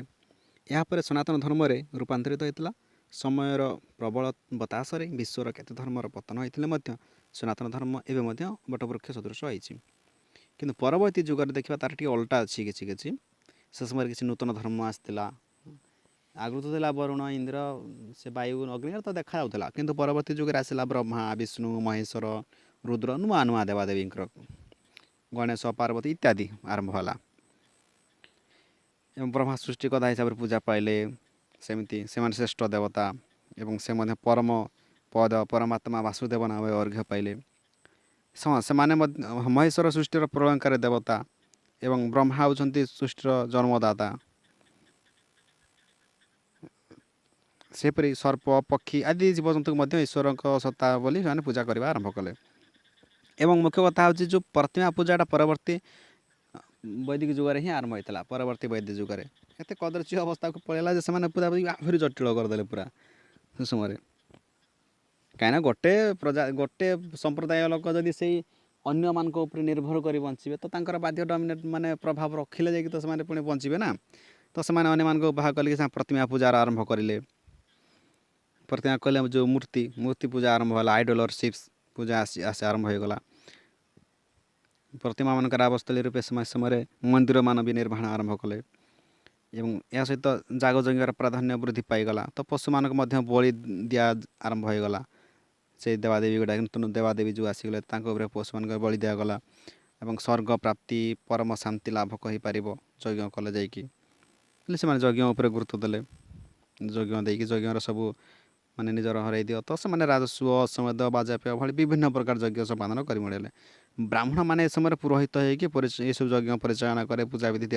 ଏହାପରେ ସନାତନ ଧର୍ମରେ ରୂପାନ୍ତରିତ ହୋଇଥିଲା। ସମୟର ପ୍ରବଳ ବତାସରେ ବିଶ୍ୱର କେତେ ଧର୍ମର ପତନ ହୋଇଥିଲେ ମଧ୍ୟ ସନାତନ ଧର୍ମ ଏବେ ମଧ୍ୟ ବଟବୃକ୍ଷ ସଦୃଶ ହୋଇଛି। କିନ୍ତୁ ପରବର୍ତ୍ତୀ ଯୁଗରେ ଦେଖିବା ତାର ଟିକେ ଓଲଟା ଅଛି କିଛି କିଛି। ସେ ସମୟରେ କିଛି ନୂତନ ଧର୍ମ ଆସିଥିଲା। ଆଗରୁ ତ ଥିଲା ବରୁଣ, ଇନ୍ଦ୍ର, ସେ ବାୟୁ, ଅଗ୍ନି ତ ଦେଖାଯାଉଥିଲା, କିନ୍ତୁ ପରବର୍ତ୍ତୀ ଯୁଗରେ ଆସିଲା ବ୍ରହ୍ମା, ବିଷ୍ଣୁ, ମହେଶ୍ୱର, ରୁଦ୍ର, ନୂଆ ନୂଆ ଦେବାଦେବୀଙ୍କର, ଗଣେଶ, ପାର୍ବତୀ ଇତ୍ୟାଦି ଆରମ୍ଭ ହେଲା। ଏବଂ ବ୍ରହ୍ମା ସୃଷ୍ଟିକର୍ତ୍ତା ହିସାବରେ ପୂଜା ପାଇଲେ। ସେମିତି ସେମାନେ ଶ୍ରେଷ୍ଠ ଦେବତା ଏବଂ ସେ ମଧ୍ୟ ପରମ ପଦ ପରମାତ୍ମା ବାସୁଦେବ ନାମରେ ଅର୍ଘ୍ୟ ପାଇଲେ। ସେମାନେ ମଧ୍ୟ ମହେଶ୍ୱର ସୃଷ୍ଟିର ପ୍ରଳୟଙ୍କାରୀ ଦେବତା ଏବଂ ବ୍ରହ୍ମା ହେଉଛନ୍ତି ସୃଷ୍ଟିର ଜନ୍ମଦାତା। ସେପରି ସର୍ପ, ପକ୍ଷୀ ଆଦି ଜୀବଜନ୍ତୁଙ୍କୁ ମଧ୍ୟ ଈଶ୍ୱରଙ୍କ ସତ୍ତା ବୋଲି ସେମାନେ ପୂଜା କରିବା ଆରମ୍ଭ କଲେ। ଏବଂ ମୁଖ୍ୟ କଥା ହେଉଛି ଯେଉଁ ପ୍ରତିମା ପୂଜାଟା ପରବର୍ତ୍ତୀ ବୈଦିକ ଯୁଗରେ ହିଁ ଆରମ୍ଭ ହୋଇଥିଲା। ପରବର୍ତ୍ତୀ ବୈଦିକ ଯୁଗରେ ଏତେ କଦର୍ଯ୍ୟ ଅବସ୍ଥାକୁ ପଳେଇଲା ଯେ ସେମାନେ ପୂଜା ଆହୁରି ଜଟିଳ କରିଦେଲେ ପୁରା ସେ ସମୟରେ। କାହିଁକିନା ଗୋଟେ ସମ୍ପ୍ରଦାୟ ଲୋକ ଯଦି ସେଇ ଅନ୍ୟମାନଙ୍କ ଉପରେ ନିର୍ଭର କରି ବଞ୍ଚିବେ ତ ତାଙ୍କର ବାଧ୍ୟ ଡମିନେଟ୍ ମାନେ ପ୍ରଭାବ ରଖିଲେ ଯାଇକି ତ ସେମାନେ ପୁଣି ବଞ୍ଚିବେ ନା। ତ ସେମାନେ ଅନ୍ୟମାନଙ୍କୁ ବାହା କରିକି ପ୍ରତିମା ପୂଜାର ଆରମ୍ଭ କରିଲେ। ପ୍ରତିମା କହିଲେ ଯେଉଁ ମୂର୍ତ୍ତି ପୂଜା ଆରମ୍ଭ ହେଲା। ଆଇଡୋଲରସିପ୍ସ ପୂଜା ଆରମ୍ଭ ହୋଇଗଲା। ପ୍ରତିମାମାନଙ୍କର ଆବସ୍ଥଳୀ ରୂପେ ସମୟରେ ମନ୍ଦିରମାନ ବି ନିର୍ମାଣ ଆରମ୍ଭ କଲେ। ଏବଂ ଏହା ସହିତ ଯାଗଯଜ୍ଞର ପ୍ରାଧାନ୍ୟ ବୃଦ୍ଧି ପାଇଗଲା। ତ ପଶୁମାନଙ୍କୁ ମଧ୍ୟ ବଳି ଦିଆ ଆରମ୍ଭ ହୋଇଗଲା। ସେଇ ଦେବାଦେବୀ ଗୁଡ଼ାକ ନୂତନ ଦେବାଦେବୀ ଯେଉଁ ଆସିଗଲେ ତାଙ୍କ ଉପରେ ପଶୁମାନଙ୍କର ବଳି ଦିଆଗଲା। ଏବଂ ସ୍ୱର୍ଗ ପ୍ରାପ୍ତି, ପରମ ଶାନ୍ତି ଲାଭ କହିପାରିବ ଯଜ୍ଞ କଲେ ଯାଇକି, ହେଲେ ସେମାନେ ଯଜ୍ଞ ଉପରେ ଗୁରୁତ୍ୱ ଦେଲେ। ଯଜ୍ଞ ଦେଇକି ଯଜ୍ଞର ସବୁ ମାନେ ନିଜର ହରାଇ ଦିଅ ତ ସେମାନେ ରାଜସ୍ୱ, ଅଶ୍ୱମେଧ, ବାଜପେୟ ଭଳି ବିଭିନ୍ନ ପ୍ରକାର ଯଜ୍ଞ ସମ୍ପାଦନ କରି ମିଳିଲେ। ବ୍ରାହ୍ମଣମାନେ ଏ ସମୟରେ ପୁରୋହିତ ହୋଇକି ଏସବୁ ଯଜ୍ଞ ପରିଚାଳନା କରେ, ପୂଜାବିଧି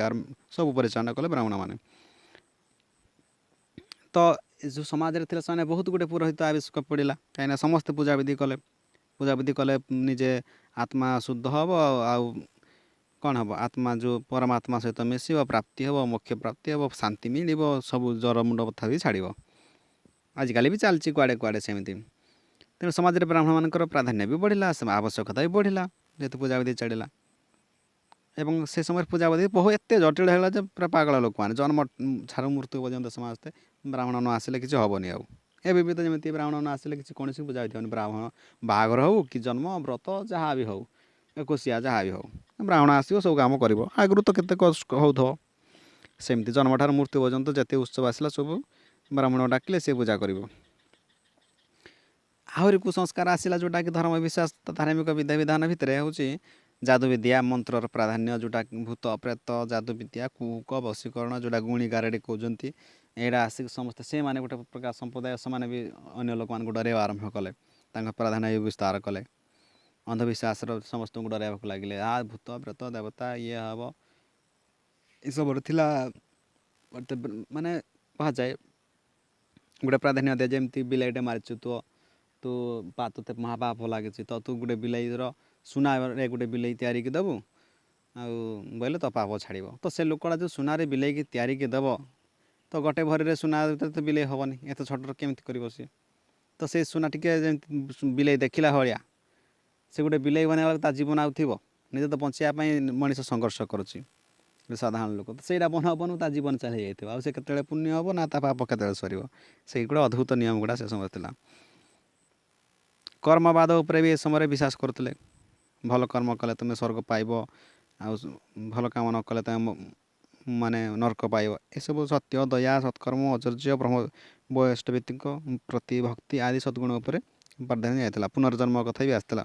ସବୁ ପରିଚାଳନା କଲେ ବ୍ରାହ୍ମଣମାନେ। ତ ଯେଉଁ ସମାଜରେ ଥିଲା ସେମାନେ ବହୁତ ଗୁଡ଼ିଏ ପୁରୋହିତ ଆବଶ୍ୟକ ପଡ଼ିଲା। କାହିଁକିନା ସମସ୍ତେ ପୂଜାବିଧି କଲେ ନିଜେ ଆତ୍ମା ଶୁଦ୍ଧ ହେବ। ଆଉ କ'ଣ ହେବ, ଆତ୍ମା ଯେଉଁ ପରମାତ୍ମା ସହିତ ମିଶିବ, ପ୍ରାପ୍ତି ହେବ, ମୋକ୍ଷ ପ୍ରାପ୍ତି ହେବ, ଶାନ୍ତି ମିଳିବ, ସବୁ ଜ୍ୱର ମୁଣ୍ଡ କଥା ବି ଛାଡ଼ିବ। ଆଜିକାଲି ବି ଚାଲିଛି କୁଆଡ଼େ ସେମିତି। ତେଣୁ ସମାଜରେ ବ୍ରାହ୍ମଣମାନଙ୍କର ପ୍ରାଧାନ୍ୟ ବି ବଢ଼ିଲା, ଆବଶ୍ୟକତା ବି ବଢ଼ିଲା ଯେହେତୁ ପୂଜାବିଧି ଚଳିଲା। ଏବଂ ସେ ସମୟରେ ପୂଜାବିଧି ବହୁ ଏତେ ଜଟିଳ ହେଲା ଯେ ପୁରା ପାଗଳ ଲୋକମାନେ ଜନ୍ମ ଛାରୁ ମୃତ୍ୟୁ ପର୍ଯ୍ୟନ୍ତ ସମସ୍ତେ ବ୍ରାହ୍ମଣ ନ ଆସିଲେ କିଛି ହେବନି ଆଉ। ଏବେ ବି ତ ଯେମିତି ବ୍ରାହ୍ମଣ ନ ଆସିଲେ କିଛି କୌଣସି ପୂଜାବିଧି ହେବନି। ବ୍ରାହ୍ମଣ ବାହାଘର ହେଉ କି ଜନ୍ମ, ବ୍ରତ ଯାହା ବି ହେଉ, ଏକୋଇଶିଆ ଯାହା ବି ହେଉ, ବ୍ରାହ୍ମଣ ଆସିବ ସବୁ କାମ କରିବ। ଆଗରୁ ତ କେତେ କଷ୍ଟ ହେଉଥିବ। ସେମିତି ଜନ୍ମଠାରୁ ମୃତ୍ୟୁ ପର୍ଯ୍ୟନ୍ତ ଯେତେ ଉତ୍ସବ ଆସିଲା ସବୁ ବ୍ରାହ୍ମଣ ଡାକିଲେ ସେ ପୂଜା କରିବ। ଆହୁରି କୁସଂସ୍କାର ଆସିଲା ଯେଉଁଟାକି ଧର୍ମ ବିଶ୍ୱାସ ଧାର୍ମିକ ବିଧିବିଧାନ ଭିତରେ ହେଉଛି ଯାଦୁବିଦ୍ୟା, ମନ୍ତ୍ରର ପ୍ରାଧାନ୍ୟ, ଯେଉଁଟା ଭୂତ ପ୍ରେତ ଯାଦୁବିଦ୍ୟା, କୁକ ବଶୀକରଣ, ଯେଉଁଟା ଗୁଣି ଗାରେଡ଼ି କହୁଛନ୍ତି, ଏଇଟା ଆସିକି ସମସ୍ତେ ସେମାନେ ଗୋଟେ ପ୍ରକାର ସମ୍ପ୍ରଦାୟ ସେମାନେ ବି ଅନ୍ୟ ଲୋକମାନଙ୍କୁ ଡରାଇବା ଆରମ୍ଭ କଲେ। ତାଙ୍କ ପ୍ରାଧାନ୍ୟ ବି ବିସ୍ତାର କଲେ। ଅନ୍ଧବିଶ୍ୱାସର ସମସ୍ତଙ୍କୁ ଡରାଇବାକୁ ଲାଗିଲେ। ଭୂତ ପ୍ରେତ ଦେବତା ଇଏ ହେବ, ଏସବୁରେ ଥିଲା ମାନେ କୁହାଯାଏ ଗୋଟେ ପ୍ରାଧାନ୍ୟ ଦିଏ। ଯେମିତି ବିଲେଇଟେ ମାରିଛୁ ତୁ ତୋତେ ମହାପାପ ଲାଗିଛି ତ ତୁ ଗୋଟେ ବିଲେଇର ସୁନାରେ ଗୋଟେ ବିଲେଇ ତିଆରିକି ଦେବୁ, ଆଉ ବୋଇଲେ ତୋ ପାପ ଛାଡ଼ିବ। ତ ସେ ଲୋକଟା ଯେଉଁ ସୁନାରେ ବିଲେଇକି ତିଆରିକି ଦେବ ତ ଗୋଟେ ଭରିରେ ସୁନା ଭିତରେ ତ ବିଲେଇ ହେବନି, ଏତେ ଛୋଟର କେମିତି କରିବ ସିଏ। ତ ସେ ସୁନା ଟିକେ ଯେମିତି ବିଲେଇ ଦେଖିଲା ଭଳିଆ, ସେ ଗୋଟେ ବିଲେଇ ବନେଇବା ବେଳକୁ ତା ଜୀବନ ଆଉ ଥିବ। ନିଜେ ତ ବଞ୍ଚିବା ପାଇଁ ମଣିଷ ସଂଘର୍ଷ କରୁଛି ସାଧାରଣ ଲୋକ, ତ ସେଇଟା ବନୁ ତା ଜୀବନ ଚାଲି ଯାଇଥିବ। ଆଉ ସେ କେତେବେଳେ ପୁଣ୍ୟ ହେବ ନା ତା ପାପ କେତେବେଳେ ସରିବ। ସେଇଗୁଡ଼ା ଅଦ୍ଭୁତ ନିୟମ ଗୁଡ଼ା ସେ ସମୟରେ ଥିଲା। କର୍ମବାଦ ଉପରେ ବି ଏ ସମୟରେ ବିଶ୍ୱାସ କରୁଥିଲେ। ଭଲ କର୍ମ କଲେ ତୁମେ ସ୍ୱର୍ଗ ପାଇବ, ଆଉ ଭଲ କାମ ନ କଲେ ତୁମେ ମାନେ ନର୍କ ପାଇବ। ଏସବୁ ସତ୍ୟ, ଦୟା, ସତ୍କର୍ମ, ଐଶ୍ୱର୍ଯ୍ୟ, ବୟସ୍କ ବ୍ୟକ୍ତିଙ୍କ ପ୍ରତି ଭକ୍ତି ଆଦି ସଦ୍ଗୁଣ ଉପରେ ପ୍ରାଧାନ୍ୟ ଦିଆଯାଇଥିଲା। ପୁନର୍ଜନ୍ମ କଥା ବି ଆସିଥିଲା।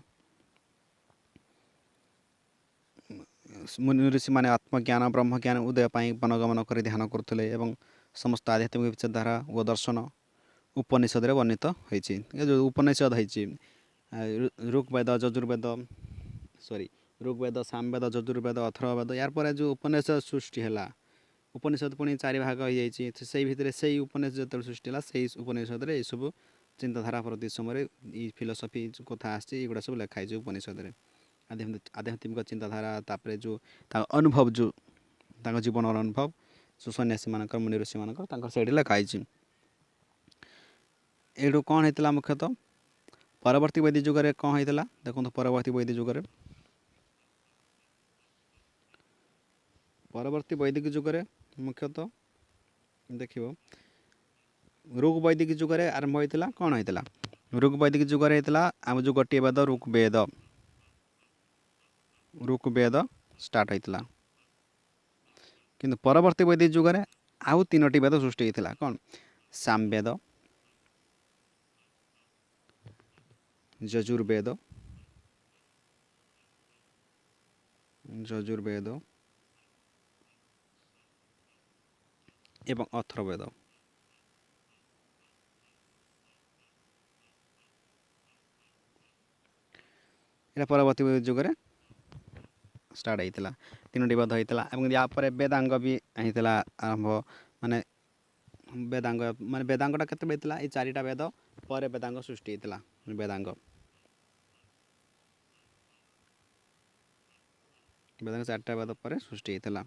ମୁନି ଋଷିମାନେ ଆତ୍ମଜ୍ଞାନ ବ୍ରହ୍ମଜ୍ଞାନ ଉଦୟ ପାଇଁ ବନଗମନ କରି ଧ୍ୟାନ କରୁଥିଲେ ଏବଂ ସମସ୍ତ ଆଧ୍ୟାତ୍ମିକ ବିଚାରଧାରା ଓ ଦର୍ଶନ ଉପନିଷଦରେ ବର୍ଣ୍ଣିତ ହୋଇଛି। ଏ ଯେଉଁ ଉପନିଷଦ ହେଇଛି ଋଗ୍ବେଦ, ସାମବେଦ, ଯଜୁର୍ବେଦ, ଅଥର୍ବବେଦ, ୟାର ପରେ ଯେଉଁ ଉପନିଷଦ ସୃଷ୍ଟି ହେଲା, ଉପନିଷଦ ପୁଣି 4 ଭାଗ ହୋଇଯାଇଛି। ସେଇ ଭିତରେ ସେଇ ଉପନିଷଦ ଯେତେବେଳେ ସୃଷ୍ଟି ହେଲା ସେଇ ଉପନିଷଦରେ ଏଇସବୁ ଚିନ୍ତାଧାରା ପ୍ରତି ସମୟରେ ଏଇ ଫିଲୋସଫି କଥା ଆସିଛି, ଏଗୁଡ଼ା ସବୁ ଲେଖା ହେଇଛି ଉପନିଷଦରେ। ଆଧ୍ୟାତ୍ମିକ ଚିନ୍ତାଧାରା, ତାପରେ ଯେଉଁ ତାଙ୍କ ଅନୁଭବ, ଯେଉଁ ତାଙ୍କ ଜୀବନର ଅନୁଭବ, ଯେଉଁ ସନ୍ନ୍ୟାସୀମାନଙ୍କର, ମୁନି ଋଷିମାନଙ୍କର, ତାଙ୍କର ସେଇଠି ଲେଖା ହେଇଛି। ଏଇଠୁ କ'ଣ ହେଇଥିଲା ମୁଖ୍ୟତଃ ପରବର୍ତ୍ତୀ ବୈଦିକ ଯୁଗରେ କ'ଣ ହେଇଥିଲା ଦେଖନ୍ତୁ। ପରବର୍ତ୍ତୀ ବୈଦିକ ଯୁଗରେ ମୁଖ୍ୟତଃ ଦେଖିବ ଋଗ୍ ବୈଦିକ ଯୁଗରେ ଆରମ୍ଭ ହୋଇଥିଲା। କ'ଣ ହେଇଥିଲା? ଋଗ୍ ବୈଦିକ ଯୁଗରେ ହେଇଥିଲା ଆମ ଯେଉଁ ଗୋଟିଏ ବେଦ ଋଗ୍ ବେଦ ଷ୍ଟାର୍ଟ ହେଇଥିଲା। କିନ୍ତୁ ପରବର୍ତ୍ତୀ ବୈଦିକ ଯୁଗରେ ଆଉ 3ଟି ବେଦ ସୃଷ୍ଟି ହେଇଥିଲା। କ'ଣ? ସାମବେଦ, ଯଜୁର୍ବେଦ ଏବଂ ଅଥର୍ବବେଦ। ଏଇଟା ପରବର୍ତ୍ତୀ ଯୁଗରେ ଷ୍ଟାର୍ଟ ହେଇଥିଲା। 3ଟି ବେଦ ହେଇଥିଲା ଏବଂ ୟା ପରେ ବେଦାଙ୍ଗ ବି ହେଇଥିଲା ଆରମ୍ଭ। ମାନେ ବେଦାଙ୍ଗଟା କେତେବେଳେ ହେଇଥିଲା? ଏଇ 4ଟା ବେଦ ପରେ ବେଦାଙ୍ଗ ସୃଷ୍ଟି ହେଇଥିଲା। ବେଦାଙ୍ଗ 4ଟା ବେଦ ପରେ ସୃଷ୍ଟି ହେଇଥିଲା।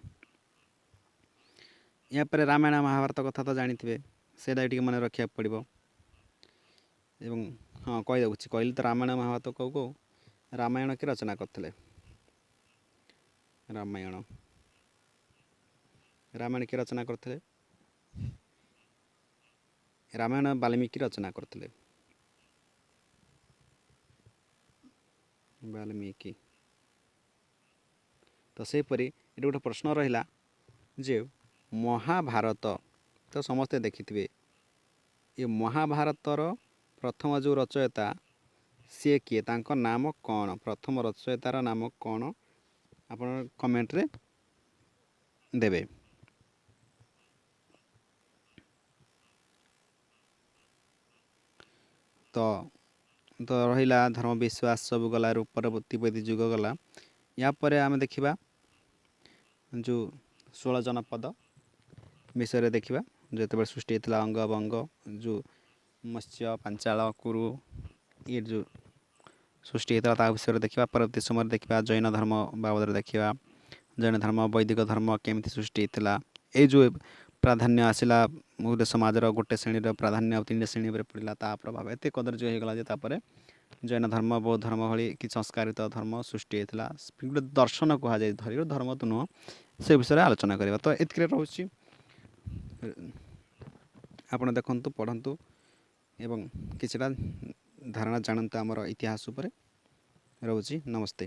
ୟା ପରେ ରାମାୟଣ ମହାଭାରତ କଥା ତ ଜାଣିଥିବେ, ସେଇଟା ଟିକେ ମନେ ରଖିବାକୁ ପଡ଼ିବ। ଏବଂ ହଁ କହିଦେଉଛି, କହିଲି ତ ରାମାୟଣ ମହାଭାରତ କେଉଁ ରାମାୟଣ କି ରଚନା କରିଥିଲେ? ରାମାୟଣ କିଏ ରଚନା କରିଥିଲେ? ରାମାୟଣ ବାଲ୍ମୀକି ରଚନା କରିଥିଲେ। ବାଲ୍ମୀକି। ତ ସେହିପରି ଏଠି ଗୋଟେ ପ୍ରଶ୍ନ ରହିଲା ଯେ ମହାଭାରତ ତ ସମସ୍ତେ ଦେଖିଥିବେ। ଏ ମହାଭାରତର ପ୍ରଥମ ଯେଉଁ ରଚୟିତା ସିଏ କିଏ? ତାଙ୍କ ନାମ କ'ଣ? ପ୍ରଥମ ରଚୟିତାର ନାମ କ'ଣ? ଆପଣ କମେଣ୍ଟରେ ଦେବେ। ତ ରହିଲା ଧର୍ମ ବିଶ୍ୱାସ ସବୁ ଗଲା। ପରବର୍ତ୍ତୀ ବୈଦିକ ଯୁଗ ଗଲା। ୟା ପରେ ଆମେ ଦେଖିବା ଯେଉଁ 16 ଜନପଦ ବିଷୟରେ ଦେଖିବା। ଯେତେବେଳେ ସୃଷ୍ଟି ହେଇଥିଲା ଅଙ୍ଗ ବଙ୍ଗ, ଯେଉଁ ମତ୍ସ୍ୟ ପାଞ୍ଚାଳ କୁରୁ ଇଏ ଯେଉଁ ସୃଷ୍ଟି ହେଇଥିଲା ତା ବିଷୟରେ ଦେଖିବା। ପରବର୍ତ୍ତୀ ସମୟରେ ଦେଖିବା ଜୈନ ଧର୍ମ ବାବଦରେ ଦେଖିବା। ଜୈନ ଧର୍ମ ବୈଦିକ ଧର୍ମ କେମିତି ସୃଷ୍ଟି ହେଇଥିଲା। ଏଇ ଯେଉଁ ପ୍ରାଧାନ୍ୟ ଆସିଲା ଗୋଟେ ସମାଜର ଗୋଟେ ଶ୍ରେଣୀର ପ୍ରାଧାନ୍ୟ ଆଉ 3ଟି ଶ୍ରେଣୀ ଉପରେ ପଡ଼ିଲା, ତା ପ୍ରଭାବ ଏତେ କଦର୍ଯ୍ୟ ହୋଇଗଲା ଯେ ତାପରେ ଜୈନ ଧର୍ମ ବୌଦ୍ଧ ଧର୍ମ ଭଳି କିଛି ସଂସ୍କାରିତ ଧର୍ମ ସୃଷ୍ଟି ହେଇଥିଲା। ଗୋଟେ ଦର୍ଶନ କୁହାଯାଏ, ଧରିବ ଧର୍ମ ତ ନୁହଁ। ସେ ବିଷୟରେ ଆଲୋଚନା କରିବା। ତ ଏଥିରେ ରହୁଛି, ଆପଣ ଦେଖନ୍ତୁ, ପଢ଼ନ୍ତୁ ଏବଂ କିଛିଟା ଧାରଣା ଜାଣନ୍ତୁ ଆମର ଇତିହାସ ଉପରେ। ରହୁଛି, ନମସ୍ତେ।